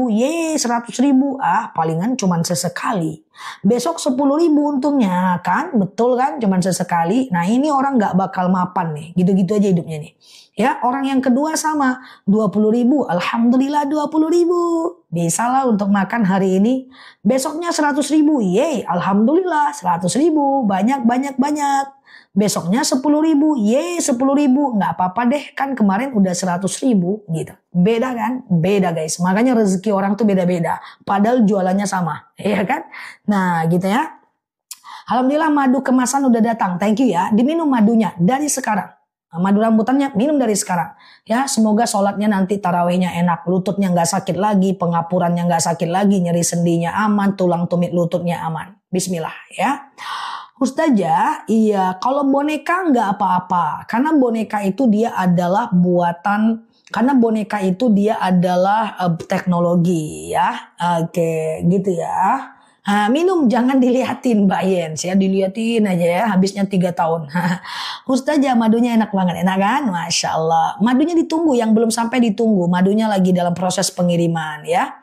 100.000, palingan cuman sesekali. Besok 10.000 untungnya kan, betul kan, cuman sesekali. Nah ini orang nggak bakal mapan nih, gitu-gitu aja hidupnya nih. Ya, orang yang kedua sama 20.000, alhamdulillah 20.000, bisa lah untuk makan hari ini. Besoknya 100.000, alhamdulillah 100.000, banyak. Besoknya 10.000, 10.000, nggak apa-apa deh, kan kemarin udah 100.000 gitu. Beda kan? Beda guys. Makanya rezeki orang tuh beda-beda. Padahal jualannya sama, ya kan? Nah gitu ya. Alhamdulillah madu kemasan udah datang. Thank you ya. Diminum madunya dari sekarang. Madu rambutannya minum dari sekarang. Ya, semoga sholatnya nanti tarawihnya enak, lututnya nggak sakit lagi, pengapurannya nggak sakit lagi, nyeri sendinya aman, tulang tumit lututnya aman. Bismillah ya. Ustazah, iya, kalau boneka nggak apa-apa, karena boneka itu dia adalah buatan, karena boneka itu dia adalah teknologi ya. Oke, gitu ya. Minum jangan dilihatin Mbak Yens ya, dilihatin aja ya, habisnya 3 tahun. Ustazah, madunya enak banget, enak kan? Masya Allah. Madunya ditunggu, yang belum sampai ditunggu, madunya lagi dalam proses pengiriman ya.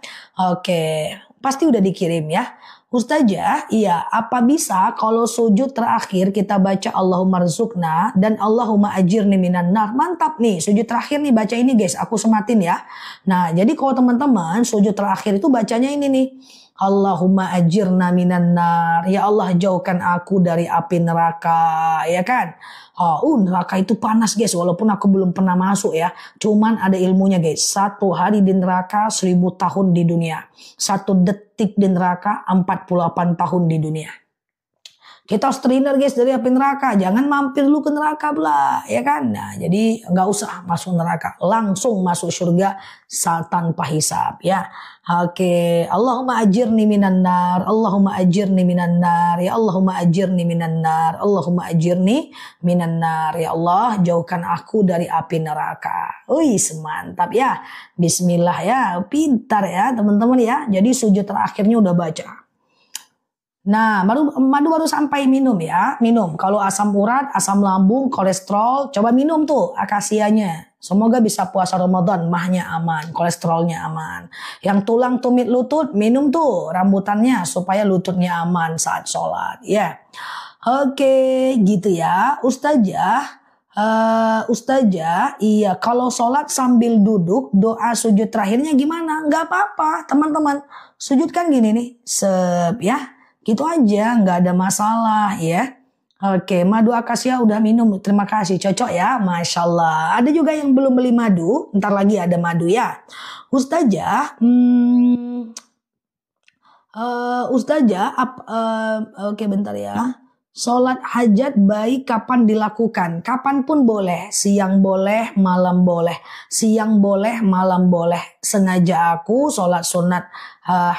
Oke, pasti udah dikirim ya. Ustazah, iya, apa bisa kalau sujud terakhir kita baca Allahumma rzuqna dan Allahumma ajirni minan nar? Mantap nih, sujud terakhir nih baca ini guys, aku sematin ya. Nah, jadi kalau teman-teman sujud terakhir itu bacanya ini nih. Allahumma ajirna minan nar. Ya Allah, jauhkan aku dari api neraka, ya kan? Neraka itu panas guys, walaupun aku belum pernah masuk ya. Cuman ada ilmunya guys. 1 hari di neraka 1000 tahun di dunia. 1 detik di neraka 48 tahun di dunia. Kita harus terhindar guys dari api neraka. Jangan mampir dulu ke neraka lah, ya kan? Nah, jadi nggak usah masuk neraka, langsung masuk surga tanpa hisab, ya. Oke, Allahumma ajirni minan nar, Allahumma ajirni minan nar, ya Allahumma ajirni minan nar, Allahumma ajirni minan nar, ya Allah jauhkan aku dari api neraka. Wih, semantap ya. Bismillah ya, pintar ya teman-teman ya. Jadi sujud terakhirnya udah baca. Nah, madu baru sampai minum ya. Minum. Kalau asam urat, asam lambung, kolesterol, coba minum tuh akasianya. Semoga bisa puasa Ramadan, mahnya aman, kolesterolnya aman. Yang tulang tumit lutut, minum tuh rambutannya supaya lututnya aman saat sholat. Ya, oke, gitu ya. Ustazah, iya kalau sholat sambil duduk, doa sujud terakhirnya gimana? Nggak apa-apa, teman-teman. Sujud kan gini nih, ya. Gitu aja, nggak ada masalah ya. Oke, madu akasia udah minum, terima kasih, cocok ya, Masya Allah. Ada juga yang belum beli madu, ntar lagi ada madu ya. Ustazah, oke bentar ya. Sholat hajat baik kapan dilakukan? Kapanpun boleh, siang boleh, malam boleh. Siang boleh, malam boleh. Sengaja aku sholat sunat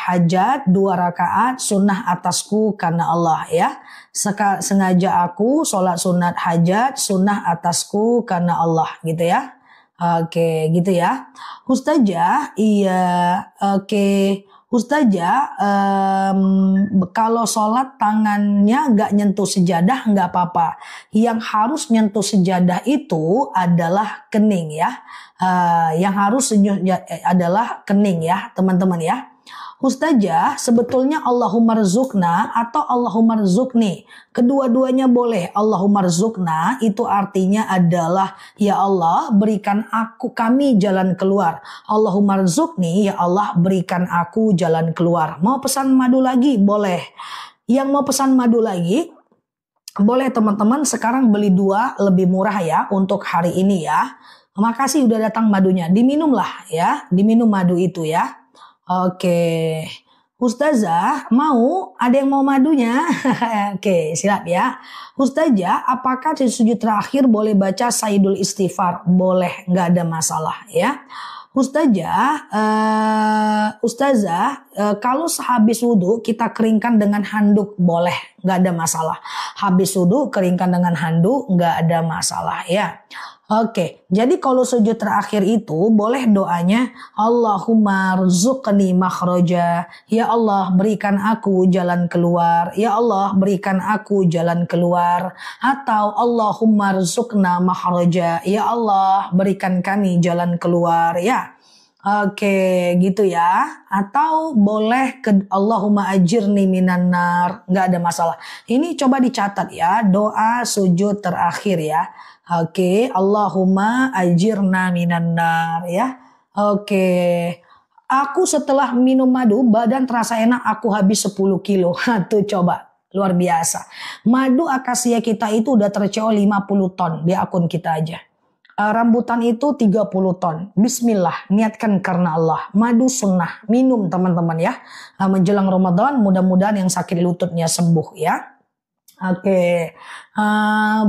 hajat 2 rakaat sunnah atasku karena Allah ya. Sengaja aku sholat sunat hajat sunnah atasku karena Allah gitu ya. Oke gitu ya. Ustazah, iya oke. Ustazah, kalau sholat tangannya nggak nyentuh sejadah nggak apa-apa. Yang harus nyentuh sejadah itu adalah kening ya. Yang harus adalah kening ya teman-teman ya. Ustazah, sebetulnya Allahumma rzukna atau Allahumma rzukni. Kedua-duanya boleh. Allahumma rzukna itu artinya adalah ya Allah berikan kami jalan keluar. Allahumma rzukni ya Allah berikan aku jalan keluar. Mau pesan madu lagi? Boleh. Yang mau pesan madu lagi? Boleh teman-teman, sekarang beli 2 lebih murah ya untuk hari ini ya. Makasih udah datang madunya. Diminumlah ya, diminum madu itu ya. Oke, Ustazah mau? Ada yang mau madunya? Oke, siap ya. Ustazah, apakah di sujud terakhir boleh baca Sayyidul Istighfar? Boleh, nggak ada masalah ya. Ustazah, kalau sehabis wudhu kita keringkan dengan handuk, boleh, nggak ada masalah. Habis wudhu keringkan dengan handuk, nggak ada masalah ya. Oke, jadi kalau sujud terakhir itu boleh doanya Allahumma rzuqni makhraja. Ya Allah berikan aku jalan keluar. Ya Allah berikan aku jalan keluar. Atau Allahumma rzuqna makhraja. Ya Allah berikan kami jalan keluar ya. Oke, gitu ya. Atau boleh ke Allahumma ajirni minan nar. Nggak ada masalah. Ini coba dicatat ya. Doa sujud terakhir ya. Oke, Allahumma ajirna minan nar ya. Oke. Aku setelah minum madu badan terasa enak, aku habis 10 kilo. Tuh coba, luar biasa. Madu akasia kita itu udah terceol 50 ton di akun kita aja. Rambutan itu 30 ton. Bismillah, niatkan karena Allah. Madu sunnah, minum teman-teman ya. Menjelang Ramadan mudah-mudahan yang sakit lututnya sembuh ya. Oke,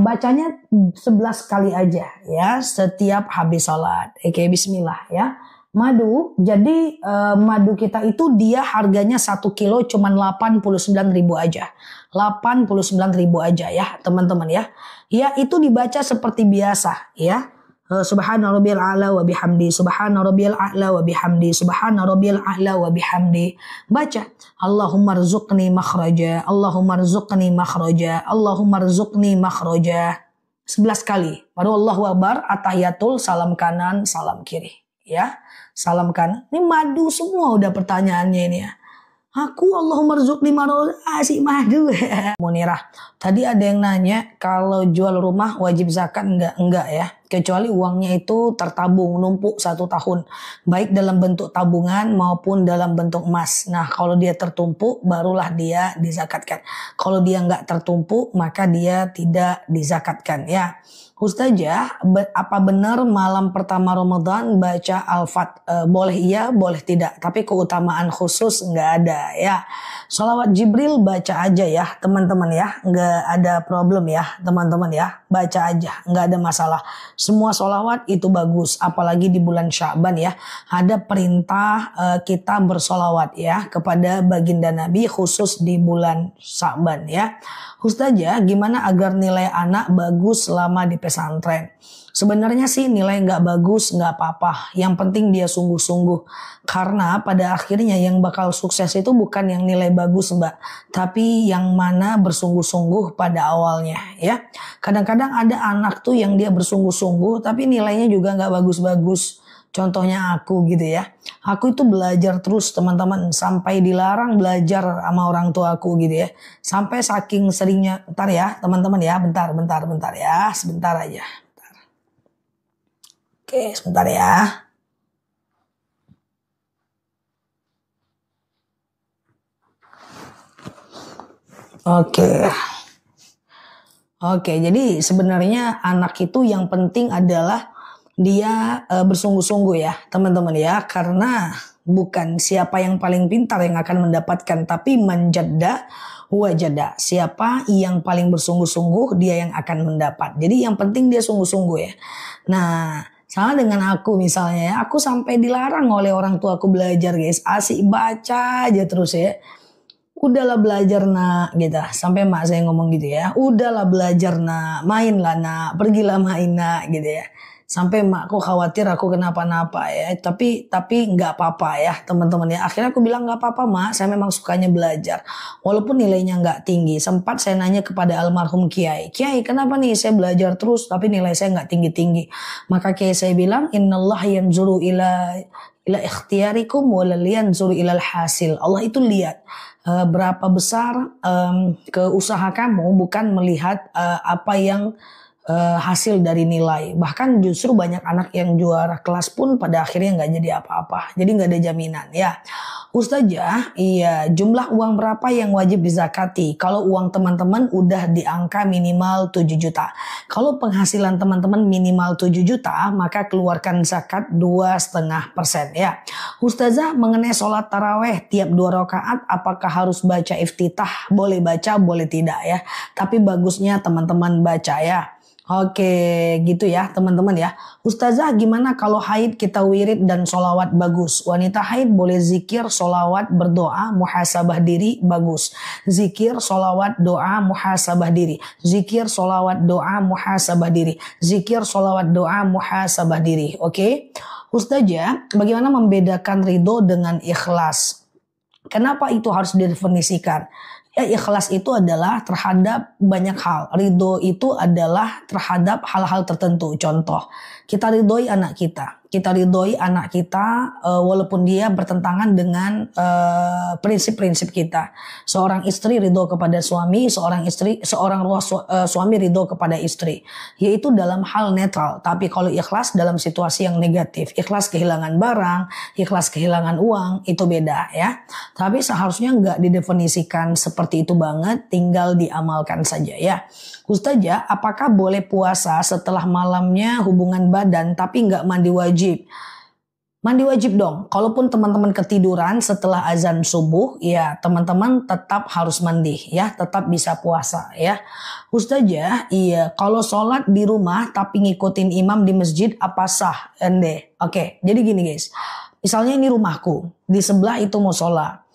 bacanya 11 kali aja ya setiap habis sholat. Oke, bismillah ya. Madu, jadi madu kita itu dia harganya 1 kilo cuman 89.000 aja. 89.000 aja ya teman-teman ya. Ya itu dibaca seperti biasa ya. Subhana rabbiyal a'la wa bihamdi, subhana rabbiyal a'la wa bihamdi, subhana rabbiyal a'la wa bihamdi. Baca Allahumma rzuqni makhraja, Allahumma rzuqni makhraja, Allahumma rzuqni makhraja 11 kali. Baru Allahu Akbar, atahiyatul, salam kanan, salam kiri ya. Salam kanan. Ini madu semua udah pertanyaannya ini ya. Aku Allahumma rzuqni asik madu. Munirah, tadi ada yang nanya kalau jual rumah wajib zakat enggak ya. Kecuali uangnya itu tertabung numpuk 1 tahun. Baik dalam bentuk tabungan maupun dalam bentuk emas. Nah kalau dia tertumpuk barulah dia dizakatkan. Kalau dia enggak tertumpuk maka dia tidak dizakatkan ya. Ustazah, apa benar malam pertama Ramadan baca Al-Fat? Boleh iya, boleh tidak. Tapi keutamaan khusus nggak ada ya. Sholawat Jibril baca aja ya teman-teman ya. Nggak ada problem ya teman-teman ya. Baca aja, nggak ada masalah. Semua sholawat itu bagus. Apalagi di bulan Sya'ban ya. Ada perintah kita bersolawat ya kepada baginda Nabi khusus di bulan Sya'ban ya. Ustazah, gimana agar nilai anak bagus selama di pesantren? Sebenarnya sih nilai nggak bagus nggak apa-apa. Yang penting dia sungguh-sungguh. Karena pada akhirnya yang bakal sukses itu bukan yang nilai bagus mbak. Tapi yang mana bersungguh-sungguh pada awalnya ya. Kadang-kadang ada anak tuh yang dia bersungguh-sungguh tapi nilainya juga nggak bagus-bagus. Contohnya aku gitu ya. Aku itu belajar terus teman-teman. Sampai dilarang belajar sama orang tua aku gitu ya. Sampai saking seringnya. Bentar ya teman-teman ya. Bentar ya. Sebentar aja. Bentar. Oke sebentar ya. Oke, jadi sebenarnya anak itu yang penting adalah dia bersungguh-sungguh ya teman-teman ya. Karena bukan siapa yang paling pintar yang akan mendapatkan. Tapi manjadda wajada. Siapa yang paling bersungguh-sungguh dia yang akan mendapat. Jadi yang penting dia sungguh-sungguh ya. Nah sama dengan aku misalnya ya. Aku sampai dilarang oleh orang tua aku belajar guys. Asik baca aja terus ya. Udahlah belajar nak gitu. Sampai mak saya ngomong gitu ya. Udahlah belajar nak. Mainlah nak. Pergilah main nak gitu ya. Sampai makku khawatir aku kenapa-napa ya. Tapi nggak apa-apa ya teman-teman ya. Akhirnya aku bilang nggak apa-apa mak. Saya memang sukanya belajar. Walaupun nilainya nggak tinggi. Sempat saya nanya kepada almarhum Kiai. Kiai kenapa nih saya belajar terus tapi nilai saya nggak tinggi-tinggi. Maka Kiai saya bilang innallah yanzuru ila ikhtiyarikum walal yanzuru ilal hasil. Allah itu lihat berapa besar keusaha kamu bukan melihat apa yang hasil dari nilai. Bahkan justru banyak anak yang juara kelas pun pada akhirnya nggak jadi apa-apa. Jadi nggak ada jaminan ya. Ustazah, iya jumlah uang berapa yang wajib dizakati? Kalau uang teman-teman udah di angka minimal 7 juta. Kalau penghasilan teman-teman minimal 7 juta, maka keluarkan zakat 2,5% ya. Ustazah, mengenai sholat taraweh tiap 2 rakaat, apakah harus baca iftitah? Boleh baca, boleh tidak ya. Tapi bagusnya teman-teman baca ya. Oke gitu ya teman-teman ya. Ustazah gimana kalau haid kita wirid dan solawat bagus. Wanita haid boleh zikir, solawat, berdoa, muhasabah diri bagus. Zikir, solawat, doa, muhasabah diri. Zikir, solawat, doa, muhasabah diri. Zikir, solawat, doa, muhasabah diri. Oke. Ustazah bagaimana membedakan ridho dengan ikhlas? Kenapa itu harus didefinisikan? Ya ikhlas itu adalah terhadap banyak hal. Ridho itu adalah terhadap hal-hal tertentu. Contoh, kita ridhoi anak kita. Kita ridhoi anak kita walaupun dia bertentangan dengan prinsip-prinsip kita. Seorang istri ridho kepada suami, seorang suami ridho kepada istri. Yaitu dalam hal netral. Tapi kalau ikhlas dalam situasi yang negatif. Ikhlas kehilangan barang, ikhlas kehilangan uang, itu beda ya. Tapi seharusnya nggak didefinisikan seperti itu banget, tinggal diamalkan saja ya. Ustazah, apakah boleh puasa setelah malamnya hubungan badan tapi nggak mandi wajib? Mandi wajib dong. Kalaupun teman-teman ketiduran setelah azan subuh, ya teman-teman tetap harus mandi ya, tetap bisa puasa ya. Ustazah, iya kalau sholat di rumah tapi ngikutin imam di masjid apa sah? Ende. Oke, jadi gini guys. Misalnya ini rumahku, di sebelah itu musola.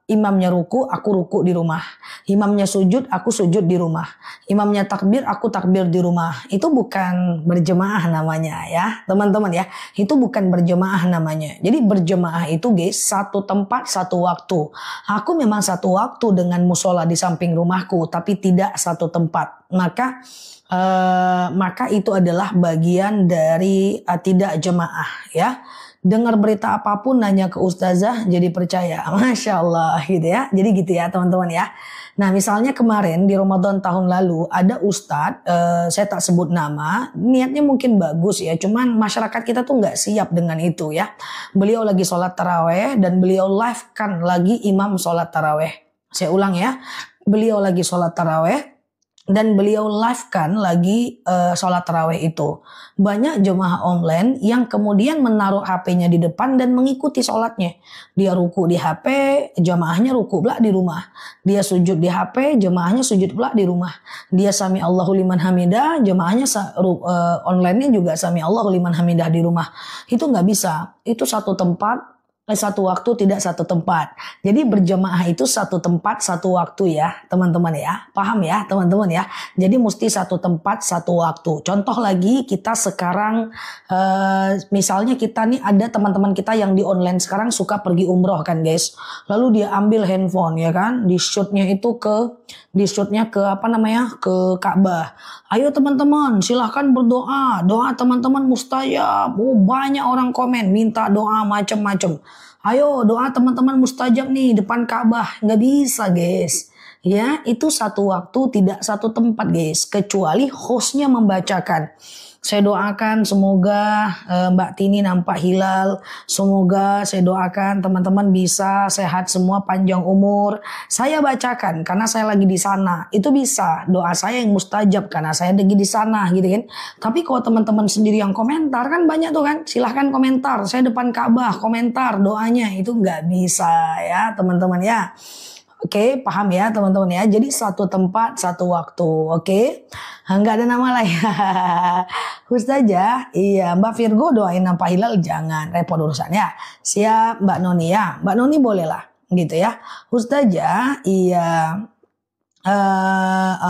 Imamnya ruku, aku ruku di rumah. Imamnya sujud, aku sujud di rumah. Imamnya takbir, aku takbir di rumah. Itu bukan berjemaah namanya ya teman-teman ya. Itu bukan berjemaah namanya. Jadi berjemaah itu guys satu tempat satu waktu. Aku memang satu waktu dengan musola di samping rumahku. Tapi tidak satu tempat. Maka itu adalah bagian dari tidak jemaah ya. Dengar berita apapun nanya ke ustazah jadi percaya. Masya Allah gitu ya. Jadi gitu ya teman-teman ya. Nah misalnya kemarin di Ramadan tahun lalu ada ustadz, saya tak sebut nama, niatnya mungkin bagus ya. Cuman masyarakat kita tuh nggak siap dengan itu ya. Beliau lagi sholat taraweh dan beliau live kan lagi imam sholat taraweh. Saya ulang ya. Beliau lagi sholat taraweh. dan beliau live kan lagi sholat tarawih itu. Banyak jemaah online yang kemudian menaruh HP-nya di depan dan mengikuti sholatnya. Dia ruku di HP, jemaahnya ruku pula di rumah. Dia sujud di HP, jemaahnya sujud pula di rumah. Dia sami Allahu liman hamidah, jemaahnya online-nya juga sami Allahu liman hamidah di rumah. Itu nggak bisa. Itu satu tempat, satu waktu, tidak satu tempat. Jadi berjemaah itu satu tempat satu waktu ya teman-teman ya. Paham ya teman-teman ya. Jadi mesti satu tempat satu waktu. Contoh lagi kita sekarang misalnya kita nih ada teman-teman kita yang di online sekarang suka pergi umroh kan guys. Lalu dia ambil handphone ya kan. Di shootnya ke apa namanya, ke Ka'bah. Ayo teman-teman silahkan berdoa. Doa teman-teman mustajab. Banyak orang komen minta doa macam-macam. Ayo doa teman-teman mustajab nih depan Ka'bah. Nggak bisa guys. Ya itu satu waktu tidak satu tempat guys. Kecuali hostnya membacakan. Saya doakan semoga Mbak Tini nampak hilal. Semoga saya doakan teman-teman bisa sehat semua, panjang umur. Saya bacakan karena saya lagi di sana. Itu bisa doa saya yang mustajab karena saya lagi di sana gitu kan. Tapi kalau teman-teman sendiri yang komentar kan banyak tuh kan. Silahkan komentar. Saya depan Ka'bah komentar doanya. Itu nggak bisa ya teman-teman ya. Oke, paham ya teman-teman ya. Jadi satu tempat, satu waktu. Oke, nggak ada nama lain. Ustazah, iya Mbak Virgo doain nampak hilal jangan repot urusannya. Siap Mbak Noni ya. Mbak Noni boleh lah gitu ya. Ustazah, iya.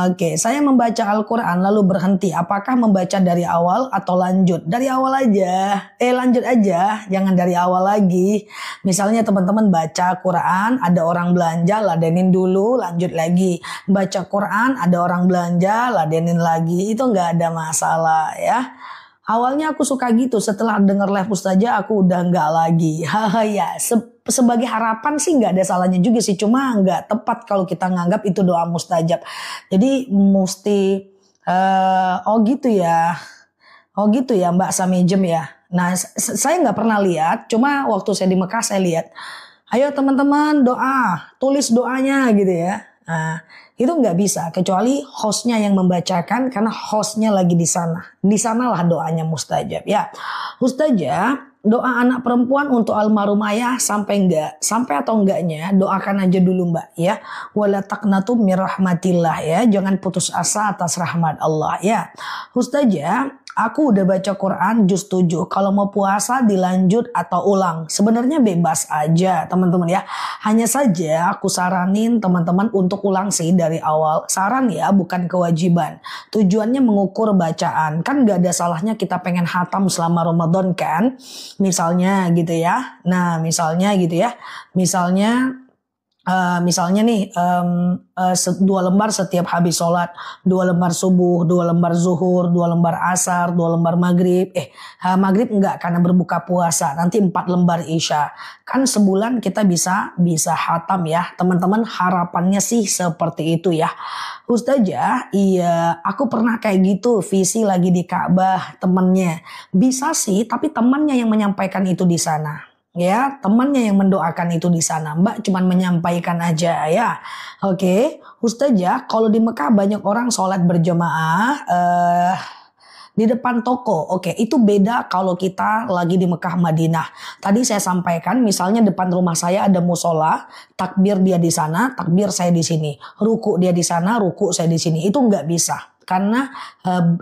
Oke, saya membaca Al-Quran lalu berhenti. Apakah membaca dari awal atau lanjut? Dari awal aja. Lanjut aja. Jangan dari awal lagi. Misalnya teman-teman baca Quran, ada orang belanja, ladenin dulu, lanjut lagi. Baca Quran, ada orang belanja, ladenin lagi. Itu nggak ada masalah ya. Awalnya aku suka gitu, setelah denger live Ustazah aku udah nggak lagi. Ya, sebagai harapan sih nggak ada salahnya juga sih, cuma nggak tepat kalau kita nganggap itu doa mustajab. Jadi mesti oh gitu ya Mbak Samijem ya. Nah saya nggak pernah lihat, cuma waktu saya di Mekah saya lihat. Ayo teman-teman doa, tulis doanya gitu ya. Nah, itu nggak bisa kecuali hostnya yang membacakan karena hostnya lagi di sana. Di sanalah doanya mustajab ya. Ustazah, doa anak perempuan untuk almarhum ayah sampai atau enggaknya doakan aja dulu Mbak ya. Wala taqnatu mir rahmatillah ya. Jangan putus asa atas rahmat Allah ya. Ustazah, aku udah baca Quran juz 7. Kalau mau puasa dilanjut atau ulang. Sebenarnya bebas aja teman-teman ya. Hanya saja aku saranin teman-teman untuk ulang sih dari awal. Saran ya, bukan kewajiban. Tujuannya mengukur bacaan. Kan gak ada salahnya kita pengen hatam selama Ramadan kan. Misalnya gitu ya. Nah misalnya gitu ya. Misalnya nih 2 lembar setiap habis sholat, 2 lembar subuh, 2 lembar zuhur, 2 lembar asar, 2 lembar maghrib. Maghrib enggak karena berbuka puasa. Nanti 4 lembar isya. Kan sebulan kita bisa hatam ya. Teman-teman harapannya sih seperti itu ya. Ustazah, iya aku pernah kayak gitu. Visi lagi di Ka'bah temennya. Bisa sih, tapi temannya yang menyampaikan itu di sana. Ya, temannya yang mendoakan itu di sana. Mbak cuman menyampaikan aja ya. Oke, Ustazah, kalau di Mekah banyak orang sholat berjamaah di depan toko. Oke, itu beda kalau kita lagi di Mekah Madinah. Tadi saya sampaikan misalnya depan rumah saya ada musola, takbir dia di sana, takbir saya di sini. Ruku dia di sana, ruku saya di sini. Itu nggak bisa. Karena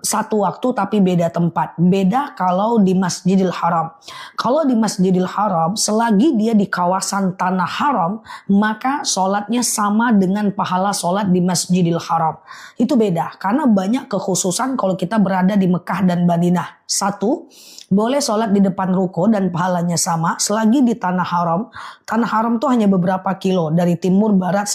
satu waktu tapi beda tempat. Beda kalau di Masjidil Haram. Kalau di Masjidil Haram, selagi dia di kawasan tanah haram, maka sholatnya sama dengan pahala sholat di Masjidil Haram. Itu beda. Karena banyak kekhususan kalau kita berada di Mekah dan Madinah. Satu, boleh sholat di depan ruko dan pahalanya sama selagi di tanah haram. Tanah haram itu hanya beberapa kilo dari timur, barat,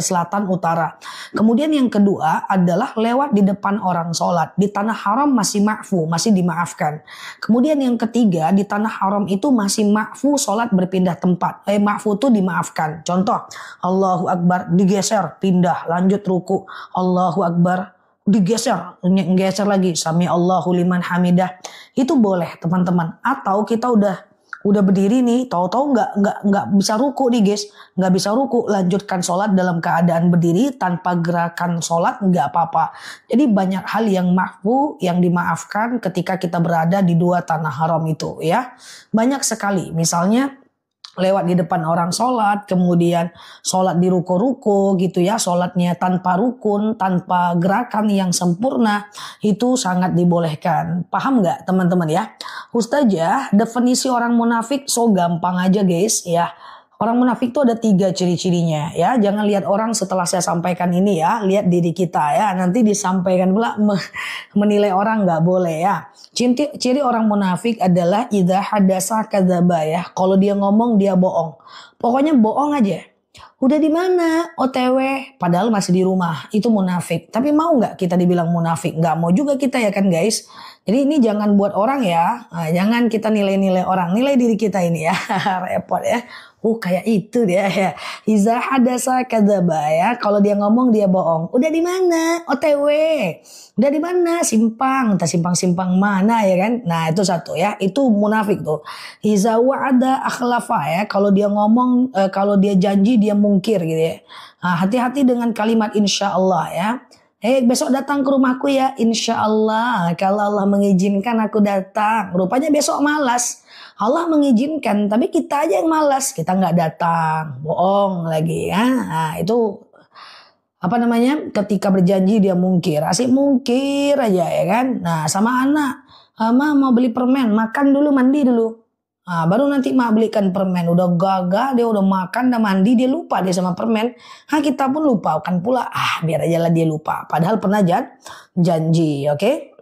selatan, utara. Kemudian yang kedua adalah lewat di depan orang sholat. Di tanah haram masih ma'fu, masih dimaafkan. Kemudian yang ketiga, di tanah haram itu masih ma'fu sholat berpindah tempat. Ma'fu itu dimaafkan. Contoh, Allahu Akbar digeser, pindah, lanjut ruku. Allahu Akbar digeser, geser lagi, sami Allahu liman hamidah. Itu boleh teman-teman. Atau kita udah Udah berdiri nih, tahu-tahu nggak bisa ruku nih guys, nggak bisa ruku, lanjutkan sholat dalam keadaan berdiri tanpa gerakan sholat nggak apa-apa. Jadi banyak hal yang mahfu, yang dimaafkan ketika kita berada di dua tanah haram itu ya. Banyak sekali, misalnya lewat di depan orang sholat, kemudian sholat di ruko-ruko gitu ya, sholatnya tanpa rukun, tanpa gerakan yang sempurna, itu sangat dibolehkan. Paham nggak teman-teman ya? Ustazah, definisi orang munafik so gampang aja guys ya. Orang munafik itu ada 3 ciri-cirinya ya. Jangan lihat orang setelah saya sampaikan ini ya. Lihat diri kita ya. Nanti disampaikan pula menilai orang nggak boleh ya. Ciri orang munafik adalah idza hadasa kadzaba ya. Kalau dia ngomong dia bohong. Pokoknya bohong aja. Udah di mana? OTW. Padahal masih di rumah. Itu munafik. Tapi mau nggak kita dibilang munafik? Nggak mau juga kita ya kan guys. Jadi ini jangan buat orang ya. Nah, jangan kita nilai-nilai orang. Nilai diri kita ini ya. Repot ya. Kayak itu dia ya. Iza hadasa kadzaba ya. Kalau dia ngomong dia bohong. Udah di mana? OTW. Udah di mana? Simpang. Entah simpang-simpang mana ya kan. Nah itu satu ya. Itu munafik tuh. Iza wa'ada akhlafa ya. Kalau dia ngomong, kalau dia janji dia mungkir gitu ya. Nah, hati-hati dengan kalimat insya Allah ya. Besok datang ke rumahku ya. Insya Allah. Kalau Allah mengizinkan aku datang. Rupanya besok malas. Allah mengizinkan, tapi kita aja yang malas, kita nggak datang, bohong lagi ya. Nah, itu apa namanya? Ketika berjanji dia mungkir, asik mungkir aja ya kan. Nah, sama anak, Ma mau beli permen, makan dulu, mandi dulu. Nah, baru nanti Ma belikan permen. Udah gagal, dia udah makan, udah mandi, dia lupa dia sama permen. Nah, kita pun lupa kan pula. Biar aja lah dia lupa. Padahal pernah janji, oke?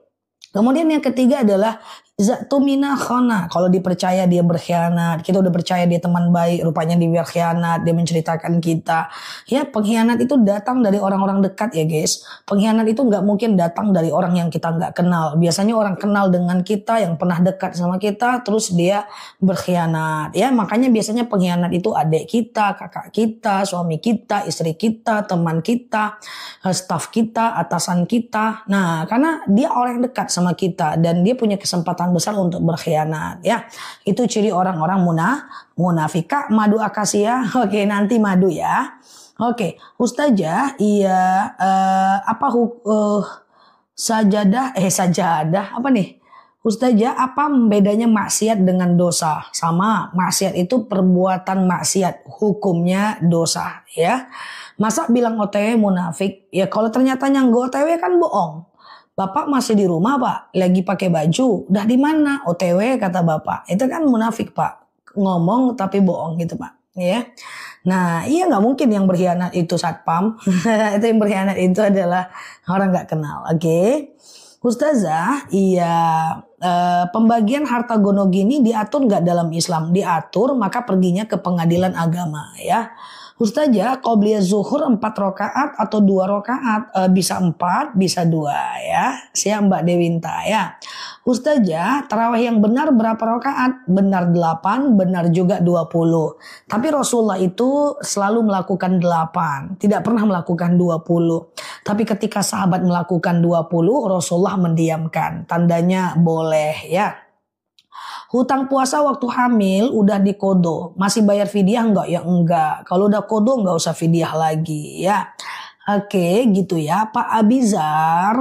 Kemudian yang ketiga adalah Zatumina khana. Kalau dipercaya dia berkhianat. Kita udah percaya dia teman baik, rupanya dia berkhianat, dia menceritakan kita. Ya, pengkhianat itu datang dari orang-orang dekat ya guys. Pengkhianat itu nggak mungkin datang dari orang yang kita nggak kenal. Biasanya orang kenal dengan kita, yang pernah dekat sama kita, terus dia berkhianat. Ya, makanya biasanya pengkhianat itu adik kita, kakak kita, suami kita, istri kita, teman kita, staf kita, atasan kita. Nah, karena dia orang yang dekat sama kita dan dia punya kesempatan besar untuk berkhianat ya. Itu ciri orang-orang munafik. Kak, madu akasia. Oke, nanti madu ya. Oke, Ustazah, iya sajadah apa nih? Ustazah, apa bedanya maksiat dengan dosa? Sama, maksiat itu perbuatan maksiat, hukumnya dosa ya. Masa bilang OTW munafik? Ya kalau ternyata nyanggo OTW kan bohong. Bapak masih di rumah Pak, lagi pakai baju, udah di mana? OTW kata Bapak. Itu kan munafik Pak, ngomong tapi bohong gitu Pak. Ya, nah iya nggak mungkin yang berkhianat itu satpam. Itu yang berkhianat itu adalah orang nggak kenal. Oke, Ustazah, iya pembagian harta gonogini diatur nggak dalam Islam? Diatur, maka perginya ke pengadilan agama ya. Ustazah, qobliyah zuhur 4 rakaat atau 2 rakaat? Bisa 4, bisa 2 ya. Siap Mbak Dewinta ya. Ustazah, tarawih yang benar berapa rakaat? Benar 8, benar juga 20. Tapi Rasulullah itu selalu melakukan 8, tidak pernah melakukan 20. Tapi ketika sahabat melakukan 20, Rasulullah mendiamkan. Tandanya boleh ya. Hutang puasa waktu hamil udah dikodo, masih bayar fidyah enggak? Ya enggak. Kalau udah kodo enggak usah fidyah lagi ya. Oke, gitu ya. Pak Abizar,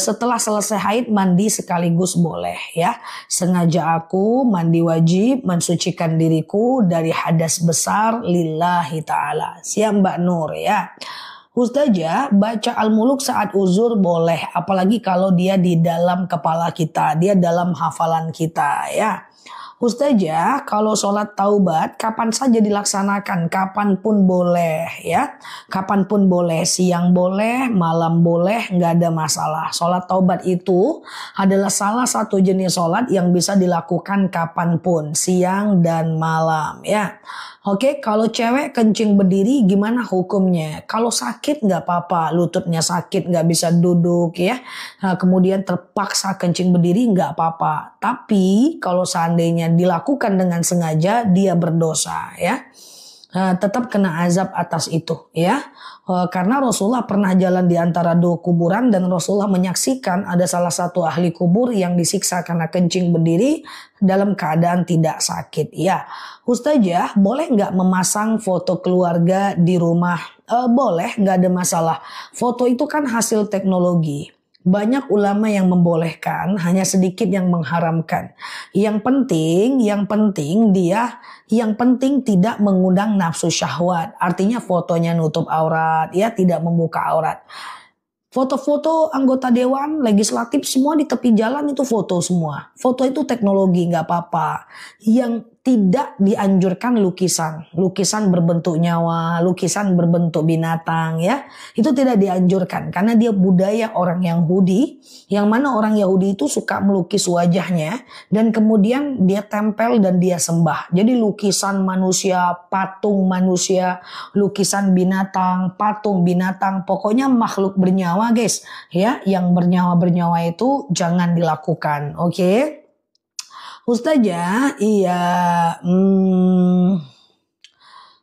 setelah selesai haid mandi sekaligus boleh ya. Sengaja aku mandi wajib mensucikan diriku dari hadas besar lillahi ta'ala. Siap Mbak Nur ya. Ustazah, baca Al-Muluk saat uzur boleh, apalagi kalau dia di dalam kepala kita, dia dalam hafalan kita ya. Ustazah, kalau sholat taubat kapan saja dilaksanakan, kapanpun boleh ya. Kapanpun boleh, siang boleh, malam boleh, nggak ada masalah. Sholat taubat itu adalah salah satu jenis sholat yang bisa dilakukan kapanpun, siang dan malam ya. Oke, kalau cewek kencing berdiri gimana hukumnya? Kalau sakit nggak apa-apa, lututnya sakit nggak bisa duduk ya. Nah, kemudian terpaksa kencing berdiri nggak apa-apa. Tapi kalau seandainya dilakukan dengan sengaja dia berdosa ya. tetap kena azab atas itu ya. Karena Rasulullah pernah jalan di antara dua kuburan dan Rasulullah menyaksikan ada salah satu ahli kubur yang disiksa karena kencing berdiri dalam keadaan tidak sakit. Ya, Ustazah boleh nggak memasang foto keluarga di rumah? Boleh, nggak ada masalah. Foto itu kan hasil teknologi. Banyak ulama yang membolehkan, hanya sedikit yang mengharamkan. Yang penting tidak mengundang nafsu syahwat. Artinya fotonya nutup aurat, ya tidak membuka aurat. Foto-foto anggota dewan, legislatif semua di tepi jalan itu foto semua. Foto itu teknologi, nggak apa-apa. Yang tidak dianjurkan lukisan berbentuk nyawa, lukisan berbentuk binatang ya. Itu tidak dianjurkan karena dia budaya orang Yahudi, yang mana orang Yahudi itu suka melukis wajahnya dan kemudian dia tempel dan dia sembah. Jadi lukisan manusia, patung manusia, lukisan binatang, patung binatang, pokoknya makhluk bernyawa guys ya, yang bernyawa itu jangan dilakukan. Oke? Ustazah, iya,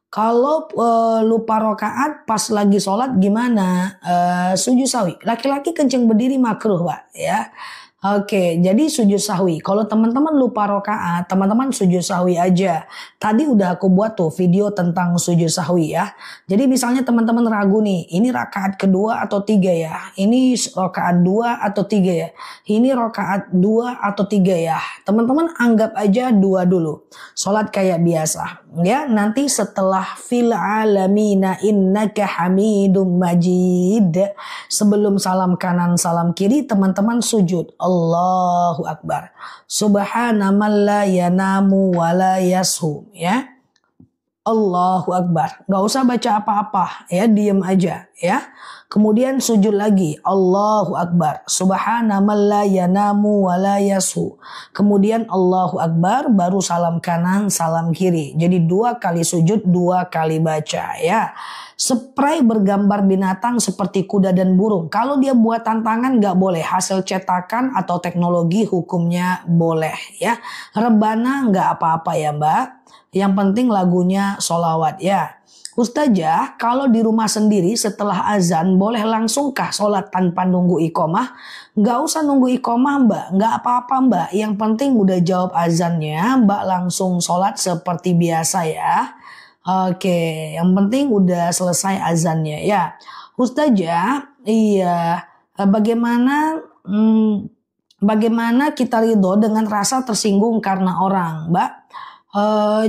kalau lupa rokaat pas lagi sholat gimana? Sujud sahwi. Laki-laki kencing berdiri makruh, Pak, ya. Oke, jadi sujud sahwi. Kalau teman-teman lupa rokaat, teman-teman sujud sahwi aja. Tadi udah aku buat tuh video tentang sujud sahwi ya. Jadi misalnya teman-teman ragu nih, ini rakaat kedua atau tiga ya? Ini rakaat 2 atau 3 ya? Ini rakaat 2 atau 3 ya? Teman-teman anggap aja 2 dulu. Sholat kayak biasa. Ya, nanti setelah fil alamina innaka hamidum majid, sebelum salam kanan salam kiri teman-teman sujud Allahu Akbar, subhana man la yanamu wa la yashu, ya Allahu Akbar, nggak usah baca apa-apa ya, diem aja ya. Kemudian sujud lagi Allahu Akbar, subhana man la yanamu wa la yasu. Kemudian Allahu Akbar, baru salam kanan salam kiri. Jadi 2 kali sujud 2 kali baca ya. Spray bergambar binatang seperti kuda dan burung, kalau dia buat tantangan nggak boleh. Hasil cetakan atau teknologi hukumnya boleh ya. Rebana nggak apa-apa ya Mbak. Yang penting lagunya sholawat ya. Ustazah, kalau di rumah sendiri setelah azan boleh langsungkah sholat tanpa nunggu iqomah? Nggak usah nunggu iqomah Mbak, nggak apa-apa Mbak. Yang penting udah jawab azannya, Mbak langsung sholat seperti biasa ya. Oke, yang penting udah selesai azannya ya. Ustazah, iya, bagaimana kita ridho dengan rasa tersinggung karena orang, Mbak?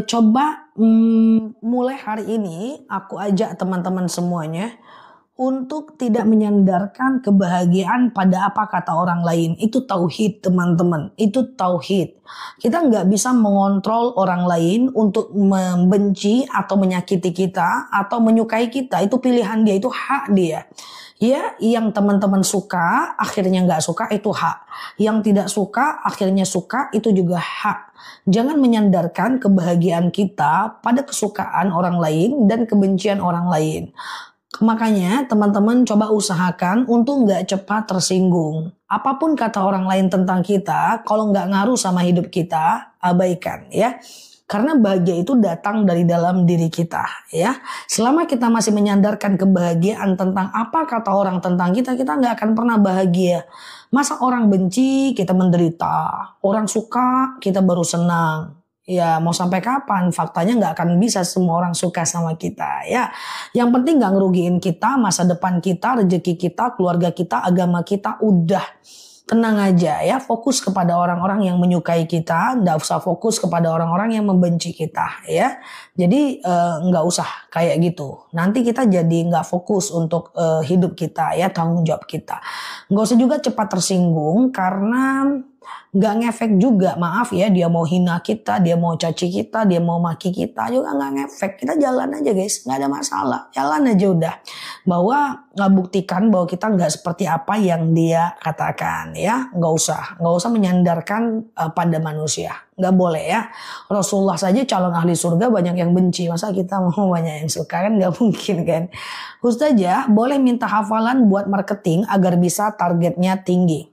Coba mulai hari ini aku ajak teman-teman semuanya untuk tidak menyandarkan kebahagiaan pada apa kata orang lain. Itu tauhid teman-teman, itu tauhid. Kita nggak bisa mengontrol orang lain untuk membenci atau menyakiti kita atau menyukai kita. Itu pilihan dia, itu hak dia. Ya, yang teman-teman suka akhirnya nggak suka itu hak. Yang tidak suka akhirnya suka itu juga hak. Jangan menyandarkan kebahagiaan kita pada kesukaan orang lain dan kebencian orang lain. Makanya teman-teman coba usahakan untuk nggak cepat tersinggung. Apapun kata orang lain tentang kita, kalau nggak ngaruh sama hidup kita, abaikan ya. Karena bahagia itu datang dari dalam diri kita ya. Selama kita masih menyandarkan kebahagiaan tentang apa kata orang tentang kita, kita nggak akan pernah bahagia. Masa orang benci kita menderita, orang suka kita baru senang. Ya mau sampai kapan? Faktanya nggak akan bisa semua orang suka sama kita ya. Yang penting nggak ngerugiin kita, masa depan kita, rezeki kita, keluarga kita, agama kita, udah. Tenang aja ya, fokus kepada orang-orang yang menyukai kita, nggak usah fokus kepada orang-orang yang membenci kita ya. Jadi nggak usah kayak gitu. Nanti kita jadi nggak fokus untuk hidup kita ya, tanggung jawab kita. Nggak usah juga cepat tersinggung karena nggak ngefek juga. Maaf ya, dia mau hina kita, dia mau caci kita, dia mau maki kita juga nggak ngefek. Kita jalan aja guys, nggak ada masalah. Jalan aja udah. Bahwa buktikan bahwa kita nggak seperti apa yang dia katakan ya. Nggak usah menyandarkan pada manusia. Nggak boleh ya. Rasulullah saja calon ahli surga banyak yang benci. Masa kita mau banyak yang suka, kan nggak mungkin kan. Ustazah boleh minta hafalan buat marketing agar bisa targetnya tinggi.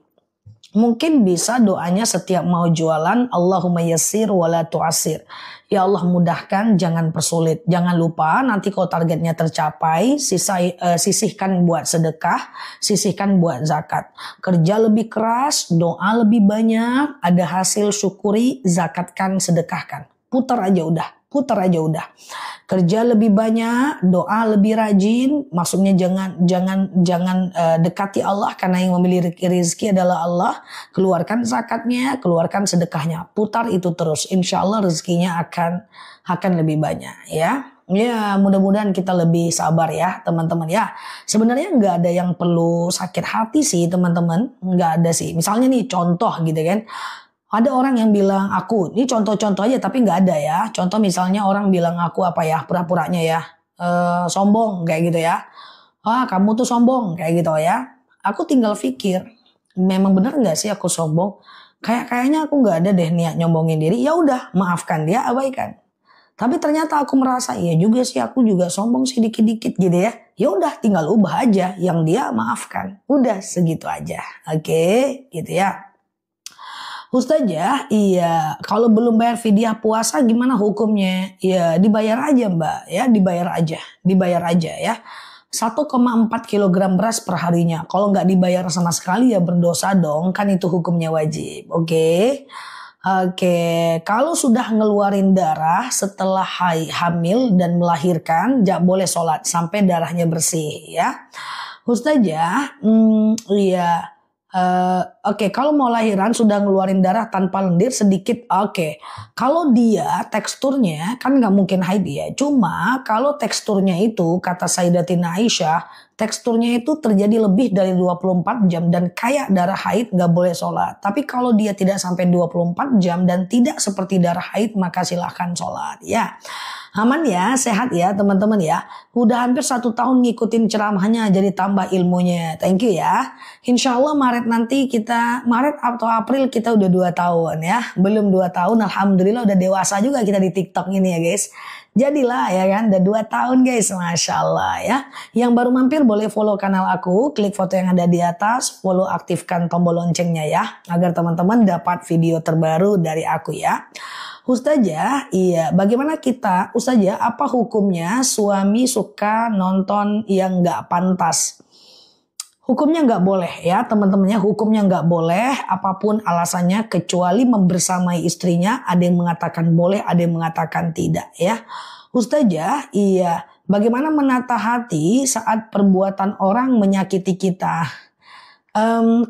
Mungkin bisa doanya setiap mau jualan, Allahumma yassir wala tu'assir. Ya Allah mudahkan, jangan persulit. Jangan lupa nanti kalau targetnya tercapai, sisihkan buat sedekah, sisihkan buat zakat. Kerja lebih keras, doa lebih banyak, ada hasil syukuri, zakatkan, sedekahkan. Putar aja udah. Kerja lebih banyak, doa lebih rajin, maksudnya jangan dekati Allah karena yang memiliki rezeki adalah Allah. Keluarkan zakatnya, keluarkan sedekahnya, putar itu terus. Insya Allah rezekinya akan lebih banyak ya. Ya mudah-mudahan kita lebih sabar ya teman-teman ya. Sebenarnya nggak ada yang perlu sakit hati sih teman-teman, nggak ada sih. Misalnya nih contoh gitu kan. Ada orang yang bilang aku, ini contoh-contoh aja tapi nggak ada ya. Contoh misalnya orang bilang aku apa ya, pura-puranya ya, sombong kayak gitu ya. Wah kamu tuh sombong kayak gitu ya. Aku tinggal pikir, memang bener nggak sih aku sombong? Kayaknya aku nggak ada deh niat nyombongin diri. Ya udah, maafkan dia, abaikan. Tapi ternyata aku merasa iya juga sih, aku juga sombong sih dikit-dikit gitu ya. Ya udah, tinggal ubah aja yang dia maafkan. Udah segitu aja. Oke, gitu ya. Ustazah, iya, kalau belum bayar fidyah puasa gimana hukumnya? Ya dibayar aja mbak, ya dibayar aja ya. 1,4 kilogram beras per harinya. Kalau nggak dibayar sama sekali ya berdosa dong, kan itu hukumnya wajib. Oke. Kalau sudah ngeluarin darah setelah hamil dan melahirkan, nggak boleh sholat sampai darahnya bersih ya. Ustazah, iya. Kalau mau lahiran sudah ngeluarin darah tanpa lendir sedikit, Kalau dia teksturnya kan nggak mungkin haid ya. Cuma kalau teksturnya itu kata Sayyidatina Aisyah, teksturnya itu terjadi lebih dari 24 jam dan kayak darah haid nggak boleh sholat. Tapi kalau dia tidak sampai 24 jam dan tidak seperti darah haid maka silahkan sholat ya. Aman ya, sehat ya teman-teman ya. Udah hampir 1 tahun ngikutin ceramahnya jadi tambah ilmunya. Thank you ya. Insya Allah Maret atau April kita udah 2 tahun ya. Belum 2 tahun, alhamdulillah udah dewasa juga kita di TikTok ini ya guys. Jadilah ya kan, udah 2 tahun guys, Masya Allah ya. Yang baru mampir boleh follow kanal aku, klik foto yang ada di atas, follow aktifkan tombol loncengnya ya. Agar teman-teman dapat video terbaru dari aku ya. Ustazah, iya, bagaimana Ustazah, apa hukumnya suami suka nonton yang gak pantas? Hukumnya nggak boleh ya teman-temannya, hukumnya nggak boleh apapun alasannya kecuali membersamai istrinya. Ada yang mengatakan boleh, ada yang mengatakan tidak ya. Ustazah, iya, bagaimana menata hati saat perbuatan orang menyakiti kita?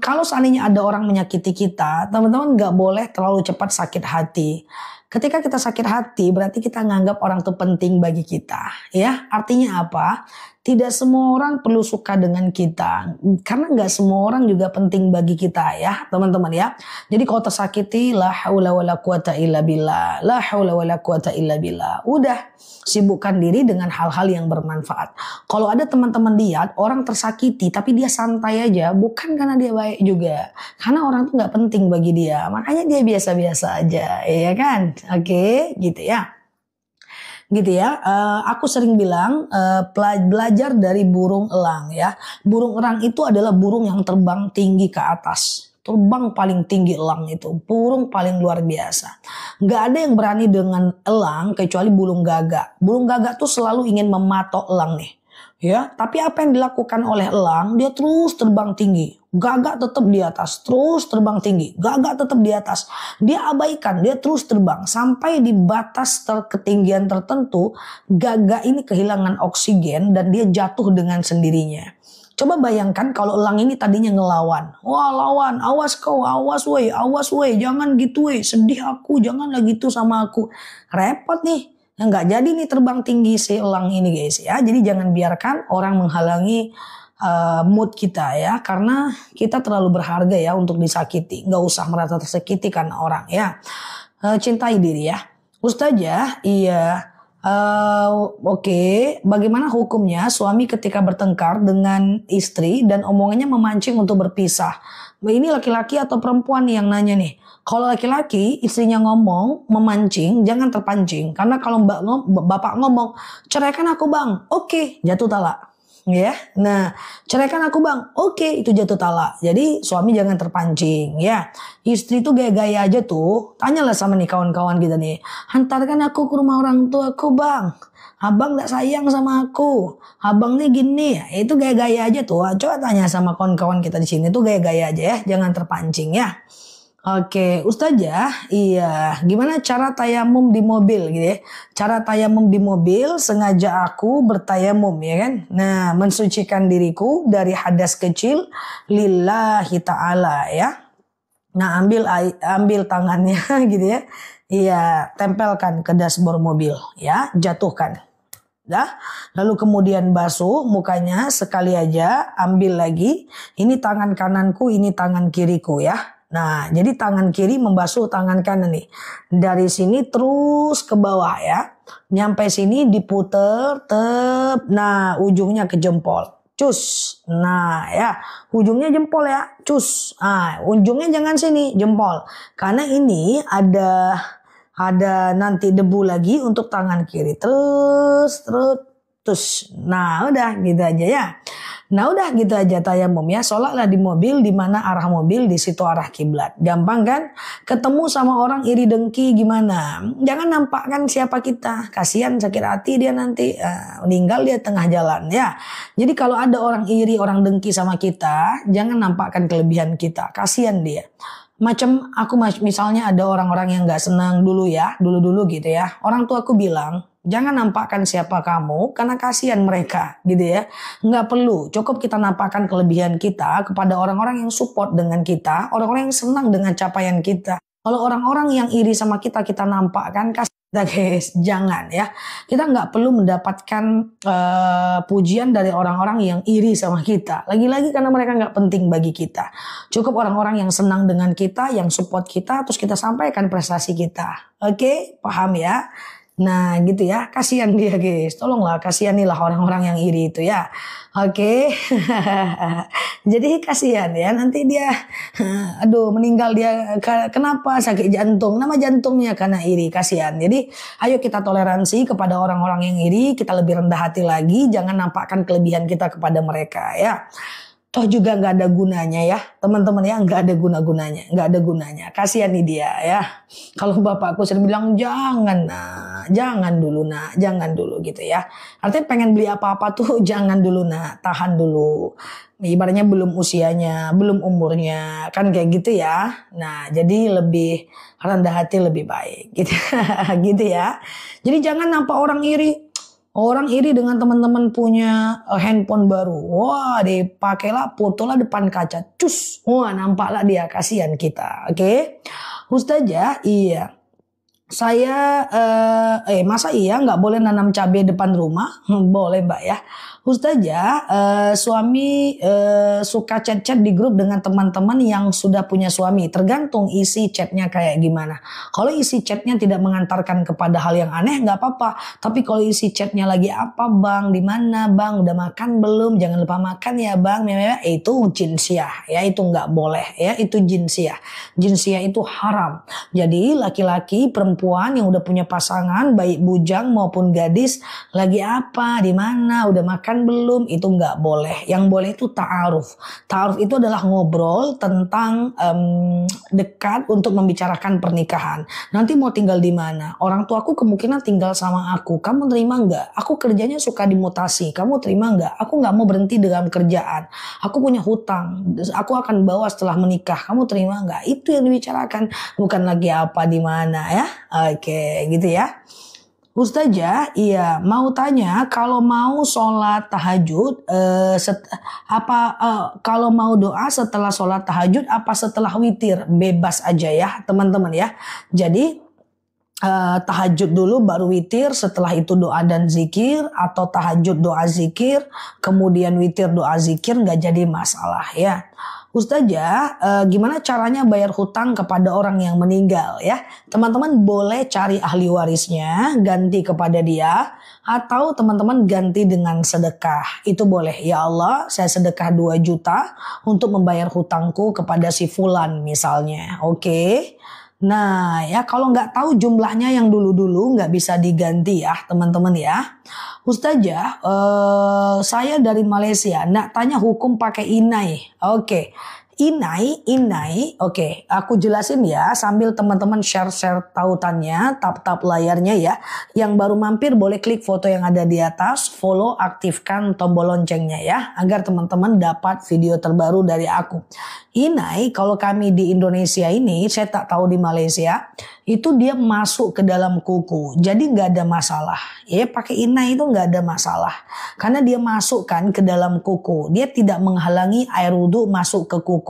Kalau seandainya ada orang menyakiti kita, teman-teman nggak boleh terlalu cepat sakit hati. Ketika kita sakit hati berarti kita nganggap orang itu penting bagi kita ya. Artinya apa? Tidak semua orang perlu suka dengan kita. Karena nggak semua orang juga penting bagi kita ya teman-teman ya. Jadi kalau tersakiti la haula wala quwata illa billah. La haula wala quwata illa billah. Udah sibukkan diri dengan hal-hal yang bermanfaat. Kalau ada teman-teman lihat orang tersakiti tapi dia santai aja. Bukan karena dia baik juga. Karena orang itu nggak penting bagi dia. Makanya dia biasa-biasa aja ya kan. Oke, gitu ya. Aku sering bilang belajar dari burung elang ya. Burung elang itu adalah burung yang terbang tinggi ke atas. Terbang paling tinggi elang itu. Burung paling luar biasa. Gak ada yang berani dengan elang kecuali burung gagak. Burung gagak tuh selalu ingin mematok elang nih. Ya, tapi apa yang dilakukan oleh elang, dia terus terbang tinggi. Gagak tetap di atas, terus terbang tinggi. Gagak tetap di atas. Dia abaikan, dia terus terbang. Sampai di batas ketinggian tertentu, gagak ini kehilangan oksigen dan dia jatuh dengan sendirinya. Coba bayangkan kalau elang ini tadinya ngelawan. Wah lawan, awas kau, awas woi, jangan gitu woi. Sedih aku, janganlah gitu sama aku. Repot nih. Nggak jadi nih terbang tinggi si elang ini guys ya. Jadi jangan biarkan orang menghalangi mood kita ya. Karena kita terlalu berharga ya untuk disakiti. Nggak usah merasa tersakiti karena orang ya. Cintai diri ya. Ustazah, iya. Bagaimana hukumnya suami ketika bertengkar dengan istri dan omongannya memancing untuk berpisah? Ini laki-laki atau perempuan yang nanya nih. Kalau laki-laki istrinya ngomong memancing, jangan terpancing. Karena kalau bapak ngomong ceraikan aku bang, oke, jatuh talak. Ya. Nah, ceraikan aku bang. Oke, itu jatuh talak. Jadi suami jangan terpancing ya. Istri tuh gaya-gaya aja tuh. Tanyalah sama nih kawan-kawan kita nih. Hantarkan aku ke rumah orang tua aku bang. Abang gak sayang sama aku. Abang nih gini ya. Itu gaya-gaya aja tuh. Coba tanya sama kawan-kawan kita di sini tuh gaya-gaya aja ya. Jangan terpancing ya. Oke, Ustazah, iya, gimana cara tayamum di mobil gitu ya? Cara tayamum di mobil, sengaja aku bertayamum ya kan? Nah, mensucikan diriku dari hadas kecil lillahi ta'ala ya. Nah, ambil tangannya gitu ya. Iya, tempelkan ke dashboard mobil ya, jatuhkan. Dah, lalu kemudian basuh mukanya sekali aja, ambil lagi. Ini tangan kananku, ini tangan kiriku ya. Nah, jadi tangan kiri membasuh tangan kanan nih. Dari sini terus ke bawah ya. Nyampe sini diputer, nah ujungnya ke jempol. Cus. Nah ya, ujungnya jempol ya. Cus. Nah, ujungnya jangan sini, jempol. Karena ini ada nanti debu lagi untuk tangan kiri. Terus. Nah, udah gitu aja ya. Nah udah gitu aja tayamum ya. Sholatlah di mobil, di mana arah mobil di situ arah kiblat. Gampang kan? Ketemu sama orang iri dengki gimana? Jangan nampakkan siapa kita. Kasihan sakit hati dia nanti meninggal dia tengah jalan ya. Jadi kalau ada orang iri, orang dengki sama kita, jangan nampakkan kelebihan kita. Kasihan dia. Macam aku misalnya ada orang-orang yang gak senang dulu ya, dulu gitu ya. Orang tua aku bilang, jangan nampakkan siapa kamu karena kasihan mereka gitu ya. Nggak perlu, cukup kita nampakkan kelebihan kita kepada orang-orang yang support dengan kita, orang-orang yang senang dengan capaian kita. Kalau orang-orang yang iri sama kita nampakkan kasih kita guys, jangan ya. Kita nggak perlu mendapatkan pujian dari orang-orang yang iri sama kita. Lagi-lagi karena mereka nggak penting bagi kita. Cukup orang-orang yang senang dengan kita, yang support kita, terus kita sampaikan prestasi kita. Oke, paham ya? Nah gitu ya, kasihan dia guys. Tolonglah kasihanilah orang-orang yang iri itu ya. Oke. Jadi kasihan ya, nanti dia aduh meninggal dia kenapa sakit jantung. Nama jantungnya karena iri, kasihan. Jadi ayo kita toleransi kepada orang-orang yang iri, kita lebih rendah hati lagi, jangan nampakkan kelebihan kita kepada mereka ya. Toh juga nggak ada gunanya ya teman-teman ya, nggak ada gunanya, kasihan nih dia ya. Kalau bapakku sering bilang jangan dulu gitu ya. Artinya pengen beli apa-apa tuh jangan dulu tahan dulu. Ibaratnya belum usianya, belum umurnya, kan kayak gitu ya. Nah jadi lebih rendah hati lebih baik gitu, gitu ya. Jadi jangan nampak orang iri. Orang iri dengan teman-teman punya handphone baru. Wah, dipakailah, fotolah depan kaca. Cus. Wah, nampaklah dia, kasihan kita. Oke. Ustazah, iya. Saya, masa iya nggak boleh nanam cabai depan rumah? Boleh mbak ya. Ustazah, suami suka chat-chat di grup dengan teman-teman yang sudah punya suami. Tergantung isi chatnya kayak gimana. Kalau isi chatnya tidak mengantarkan kepada hal yang aneh, nggak apa-apa. Tapi kalau isi chatnya lagi apa bang, di mana bang, udah makan belum? Jangan lupa makan ya bang. Itu jinsiah ya, itu nggak boleh ya. Itu jinsiah. Jinsiah itu haram. Jadi laki-laki, perempuan yang udah punya pasangan, baik bujang maupun gadis, lagi apa, di mana, udah makan belum, itu nggak boleh. Yang boleh itu ta'aruf. Ta'aruf itu adalah ngobrol tentang dekat untuk membicarakan pernikahan. Nanti mau tinggal di mana? Orang tuaku kemungkinan tinggal sama aku. Kamu terima nggak? Aku kerjanya suka dimutasi. Kamu terima nggak? Aku nggak mau berhenti dalam kerjaan. Aku punya hutang. Aku akan bawa setelah menikah. Kamu terima nggak? Itu yang dibicarakan. Bukan lagi apa di mana ya. Oke, gitu ya. Ustazah, iya mau tanya kalau mau sholat tahajud, kalau mau doa setelah sholat tahajud apa setelah witir? Bebas aja ya teman-teman ya. Jadi tahajud dulu baru witir, setelah itu doa dan zikir, atau tahajud doa zikir, kemudian witir doa zikir, nggak jadi masalah ya. Ustazah, gimana caranya bayar hutang kepada orang yang meninggal ya? Teman-teman boleh cari ahli warisnya, ganti kepada dia, atau teman-teman ganti dengan sedekah. Itu boleh. Ya Allah, saya sedekah 2 juta untuk membayar hutangku kepada si fulan misalnya. Oke. Nah ya, kalau nggak tahu jumlahnya yang dulu-dulu nggak bisa diganti ya teman-teman ya. Ustazah, saya dari Malaysia, nak tanya hukum pakai inai. Oke. Inai, oke, aku jelasin ya sambil teman-teman share tautannya, tap layarnya ya. Yang baru mampir boleh klik foto yang ada di atas, follow, aktifkan tombol loncengnya ya, agar teman-teman dapat video terbaru dari aku. Inai, kalau kami di Indonesia ini, saya tak tahu di Malaysia, itu dia masuk ke dalam kuku, jadi nggak ada masalah. Ya, pakai inai itu nggak ada masalah, karena dia masukkan ke dalam kuku, dia tidak menghalangi air wudhu masuk ke kuku.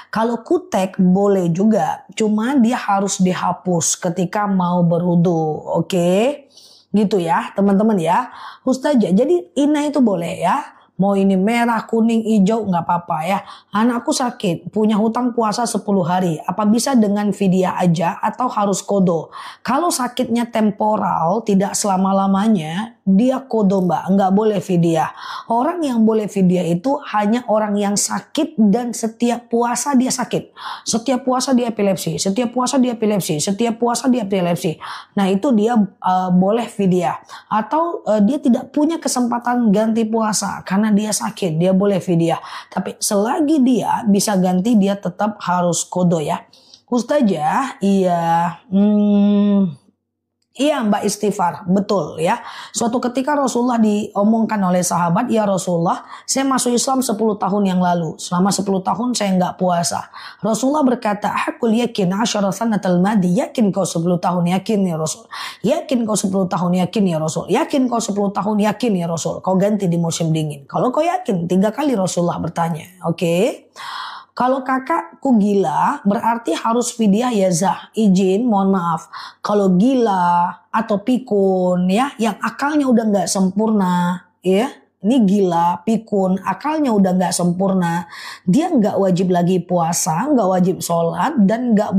Kalau kutek boleh juga, cuma dia harus dihapus ketika mau berwudhu, oke? Gitu ya teman-teman ya. Ustazah, jadi inai itu boleh ya. Mau ini merah, kuning, hijau nggak apa-apa ya. Anakku sakit, punya hutang puasa 10 hari. Apa bisa dengan fidyah aja atau harus kodo? Kalau sakitnya temporal, tidak selama-lamanya, dia kodo mbak, nggak boleh fidyah. Orang yang boleh fidyah itu hanya orang yang sakit dan setiap puasa dia sakit. Setiap puasa dia epilepsi, setiap puasa dia epilepsi, setiap puasa dia epilepsi. Nah itu dia boleh fidyah. Atau dia tidak punya kesempatan ganti puasa karena dia sakit, dia boleh fidyah. Tapi selagi dia bisa ganti, dia tetap harus kodo ya. Ustazah, iya, iya Mbak Istighfar, betul ya. Suatu ketika Rasulullah diomongkan oleh sahabat, ya Rasulullah, saya masuk Islam 10 tahun yang lalu. Selama 10 tahun saya nggak puasa. Rasulullah berkata, hakul yakin asyara sanatal madi, yakin kau 10 tahun, yakin ya Rasul. Yakin kau 10 tahun, yakin ya Rasul. Yakin kau 10 tahun, yakin ya Rasul. Kau ganti di musim dingin. Kalau kau yakin, 3 kali Rasulullah bertanya. Oke. Kalau kakakku gila, berarti harus fidyah ya Zah. Izin, mohon maaf. Kalau gila atau pikun ya, yang akalnya udah nggak sempurna, ya. Ini gila, pikun, akalnya udah nggak sempurna. Dia nggak wajib lagi puasa, nggak wajib sholat, dan nggak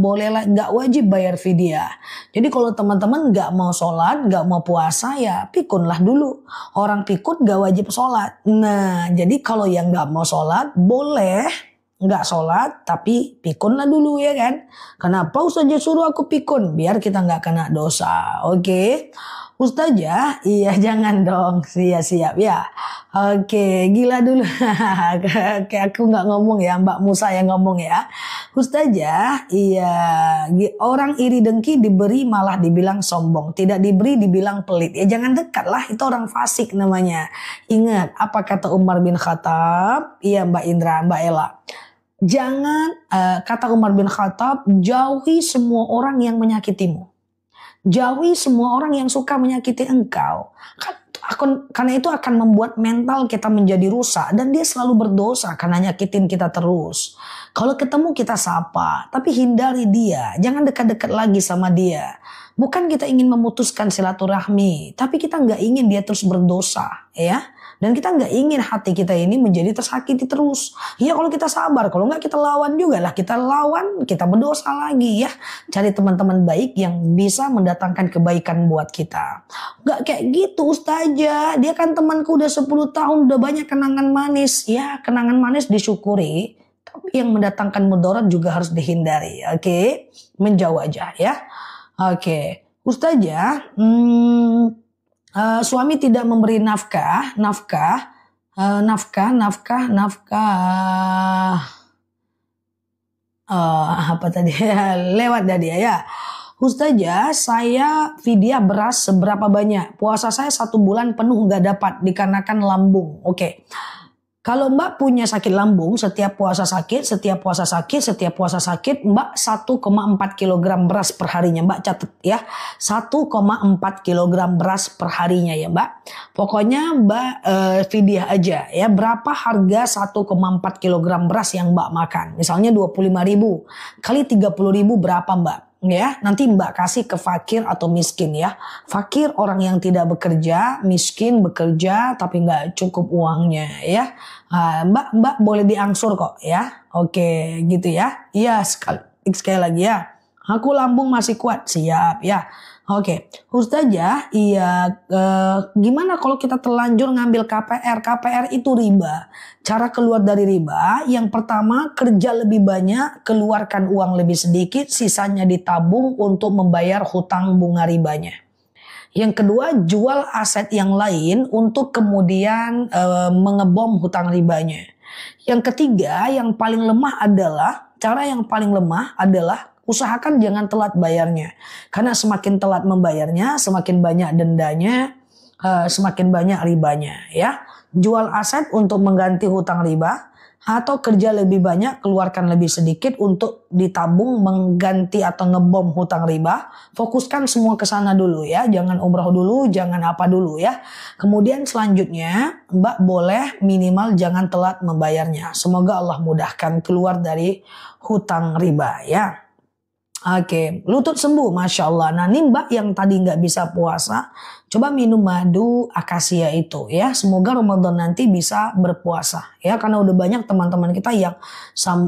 wajib bayar fidyah. Jadi kalau teman-teman nggak mau sholat, nggak mau puasa, ya pikunlah dulu. Orang pikun nggak wajib sholat. Nah, jadi kalau yang nggak mau sholat, boleh nggak sholat tapi pikunlah dulu ya kan. Kenapa Ustazah suruh aku pikun? Biar kita nggak kena dosa. Oke. Ustazah, iya jangan dong. Siap ya. Oke, gila dulu. Kayak aku nggak ngomong ya, Mbak Musa yang ngomong ya. Ustazah, iya, orang iri dengki diberi malah dibilang sombong, tidak diberi dibilang pelit. Ya jangan dekat lah, itu orang fasik namanya. Ingat apa kata Umar bin Khattab? Iya Mbak Indra, Mbak Ella. Jangan, kata Umar bin Khattab, jauhi semua orang yang menyakitimu. Jauhi semua orang yang suka menyakiti engkau. Karena itu akan membuat mental kita menjadi rusak. Dan dia selalu berdosa karena nyakitin kita terus. Kalau ketemu kita sapa, tapi hindari dia. Jangan dekat-dekat lagi sama dia. Bukan kita ingin memutuskan silaturahmi, tapi kita nggak ingin dia terus berdosa, ya. Dan kita nggak ingin hati kita ini menjadi tersakiti terus. Ya kalau kita sabar, kalau nggak kita lawan juga lah. Kita lawan, kita berdosa lagi ya. Cari teman-teman baik yang bisa mendatangkan kebaikan buat kita. Nggak kayak gitu Ustazah. Dia kan temanku udah 10 tahun, udah banyak kenangan manis. Ya kenangan manis disyukuri. Tapi yang mendatangkan mudarat juga harus dihindari. Oke, menjauh aja ya. Oke, Ustazah, suami tidak memberi nafkah, apa tadi? Lewat tadi ya. Ustazah, saya fidyah beras seberapa banyak? Puasa saya 1 bulan penuh nggak dapat dikarenakan lambung. Oke. Kalau Mbak punya sakit lambung, setiap puasa sakit, Mbak 1,4 kg beras per harinya. Mbak catat ya, 1,4 kg beras per harinya ya Mbak. Pokoknya Mbak fidyah aja ya, berapa harga 1,4 kg beras yang Mbak makan. Misalnya 25.000 kali 30.000 berapa Mbak? Ya, nanti Mbak kasih ke fakir atau miskin ya. Fakir orang yang tidak bekerja, miskin bekerja tapi nggak cukup uangnya ya. Mbak boleh diangsur kok ya. Oke, gitu ya. Iya, sekali lagi ya. Aku lambung masih kuat, siap ya. Oke, Ustazah, iya, gimana kalau kita terlanjur ngambil KPR? KPR itu riba. Cara keluar dari riba, yang pertama kerja lebih banyak, keluarkan uang lebih sedikit, sisanya ditabung untuk membayar hutang bunga ribanya. Yang kedua, jual aset yang lain untuk kemudian mengebom hutang ribanya. Yang ketiga, yang paling lemah adalah, cara yang paling lemah adalah usahakan jangan telat bayarnya. Karena semakin telat membayarnya, semakin banyak dendanya, semakin banyak ribanya. Ya, jual aset untuk mengganti hutang riba, atau kerja lebih banyak, keluarkan lebih sedikit untuk ditabung mengganti atau ngebom hutang riba. Fokuskan semua ke sana dulu ya, jangan umroh dulu, jangan apa dulu ya. Kemudian selanjutnya, Mbak boleh minimal jangan telat membayarnya. Semoga Allah mudahkan keluar dari hutang riba ya. Oke, lutut sembuh, Masya Allah. Nah, ini Mbak yang tadi nggak bisa puasa, coba minum madu akasia itu ya. Semoga Ramadan nanti bisa berpuasa ya. Karena udah banyak teman-teman kita yang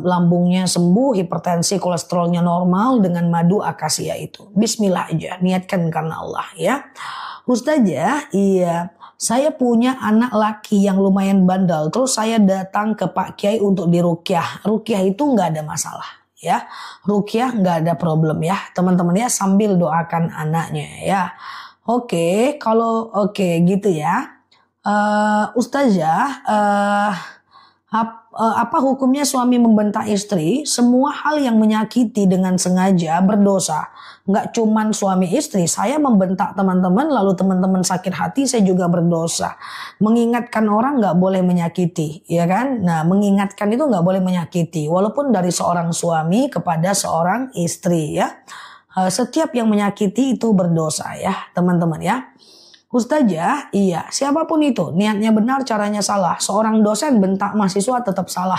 lambungnya sembuh, hipertensi, kolesterolnya normal dengan madu akasia itu. Bismillah aja, niatkan karena Allah ya. Ustazah, iya. Saya punya anak laki yang lumayan bandel. Terus saya datang ke Pak Kiai untuk dirukyah. Rukyah itu nggak ada masalah. Ya, rukyah nggak ada problem ya teman-teman ya, sambil doakan anaknya ya. Oke, kalau oke gitu ya. Ustazah, apa hukumnya suami membentak istri? Semua hal yang menyakiti dengan sengaja berdosa. Nggak cuman suami istri, saya membentak teman-teman lalu teman-teman sakit hati, saya juga berdosa. Mengingatkan orang nggak boleh menyakiti, ya kan? Nah, mengingatkan itu nggak boleh menyakiti, walaupun dari seorang suami kepada seorang istri ya. Setiap yang menyakiti itu berdosa ya, teman-teman ya. Ustazah, iya, siapapun itu, niatnya benar, caranya salah. Seorang dosen bentak mahasiswa tetap salah.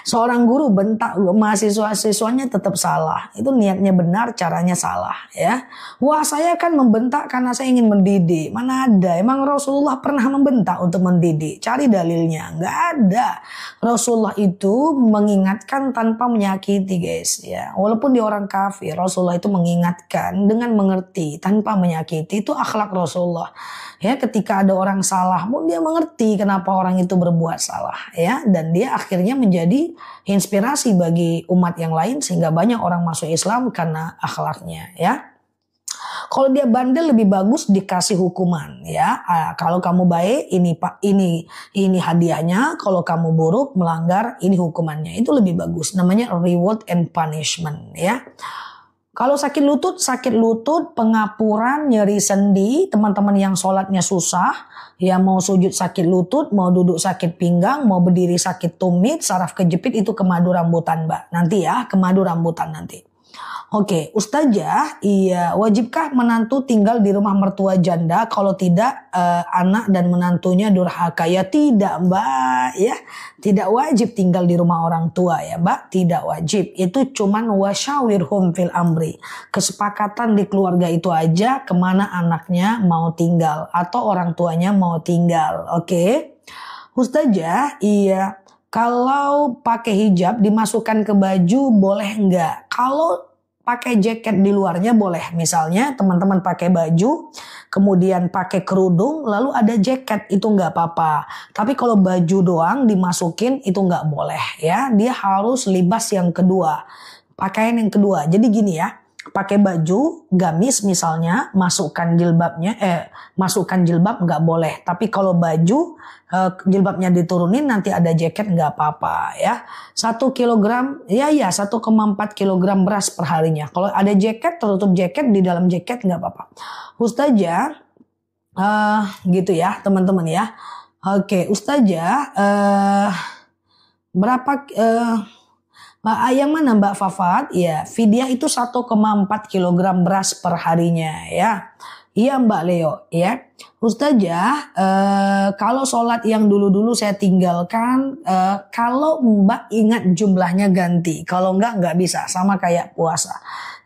Seorang guru bentak mahasiswa-siswanya tetap salah. Itu niatnya benar, caranya salah ya. Wah, saya kan membentak karena saya ingin mendidik. Mana ada, emang Rasulullah pernah membentak untuk mendidik? Cari dalilnya, nggak ada. Rasulullah itu mengingatkan tanpa menyakiti guys ya. Walaupun dia orang kafir, Rasulullah itu mengingatkan dengan mengerti tanpa menyakiti. Itu akhlak Rasulullah. Ya, ketika ada orang salah pun dia mengerti kenapa orang itu berbuat salah ya, dan dia akhirnya menjadi inspirasi bagi umat yang lain sehingga banyak orang masuk Islam karena akhlaknya ya. Kalau dia bandel lebih bagus dikasih hukuman ya. Kalau kamu baik ini Pak, ini hadiahnya, kalau kamu buruk melanggar ini hukumannya. Itu lebih bagus, namanya reward and punishment ya. Kalau sakit lutut, pengapuran, nyeri sendi, teman-teman yang sholatnya susah, ya mau sujud sakit lutut, mau duduk sakit pinggang, mau berdiri sakit tumit, saraf kejepit, itu ke madu rambutan Mbak. Nanti ya, ke madu rambutan nanti. Oke, Ustazah, iya, wajibkah menantu tinggal di rumah mertua janda? Kalau tidak, anak dan menantunya durhaka. Ya tidak Mbak, ya. Tidak wajib tinggal di rumah orang tua ya Mbak, tidak wajib. Itu cuman wasyawirhum fil amri. Kesepakatan di keluarga itu aja kemana anaknya mau tinggal atau orang tuanya mau tinggal. Oke. Ustazah, iya. Kalau pakai hijab dimasukkan ke baju boleh enggak? Kalau pakai jaket di luarnya boleh. Misalnya teman-teman pakai baju, kemudian pakai kerudung, lalu ada jaket, itu nggak apa-apa. Tapi kalau baju doang dimasukin itu nggak boleh ya. Dia harus libas yang kedua, pakaian yang kedua. Jadi gini ya, pakai baju gamis misalnya, masukkan jilbab nggak boleh. Tapi kalau baju jilbabnya diturunin nanti ada jaket nggak apa-apa ya. 1 kilogram ya 1,4 kilogram beras per harinya. Kalau ada jaket, tertutup jaket, di dalam jaket nggak apa-apa. Ustazah, gitu ya teman-teman ya. Oke, Ustazah, berapa yang mana Mbak Fafat? Ya, fidyah itu 1,4 kilogram beras per harinya ya. Iya Mbak Leo ya. Ustazah, kalau sholat yang dulu-dulu saya tinggalkan, kalau Mbak ingat jumlahnya ganti. Kalau nggak bisa, sama kayak puasa.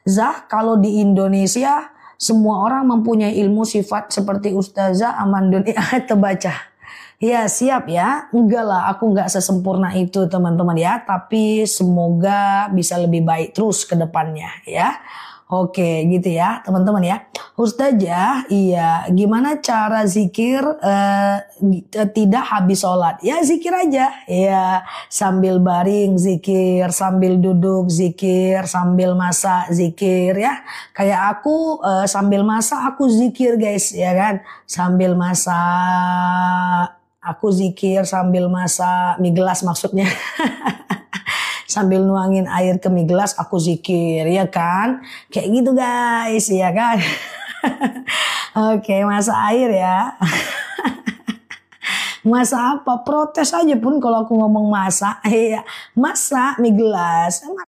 Zah, kalau di Indonesia semua orang mempunyai ilmu sifat seperti Ustazah Amanduni terbaca. Ya siap ya, enggak lah, aku nggak sesempurna itu teman-teman ya. Tapi semoga bisa lebih baik terus ke depannya ya. Oke gitu ya teman-teman ya. Ustazah, iya gimana cara zikir tidak habis sholat? Ya zikir aja. Ya sambil baring zikir, sambil duduk zikir, sambil masak zikir ya. Kayak aku sambil masak aku zikir guys ya kan. Sambil masak aku zikir, sambil masak mie gelas maksudnya. Sambil nuangin air ke mie gelas aku zikir ya kan. Kayak gitu guys ya kan. Oke masak air ya. Masak apa? Protes aja pun kalau aku ngomong masak. Iya, masak mie gelas.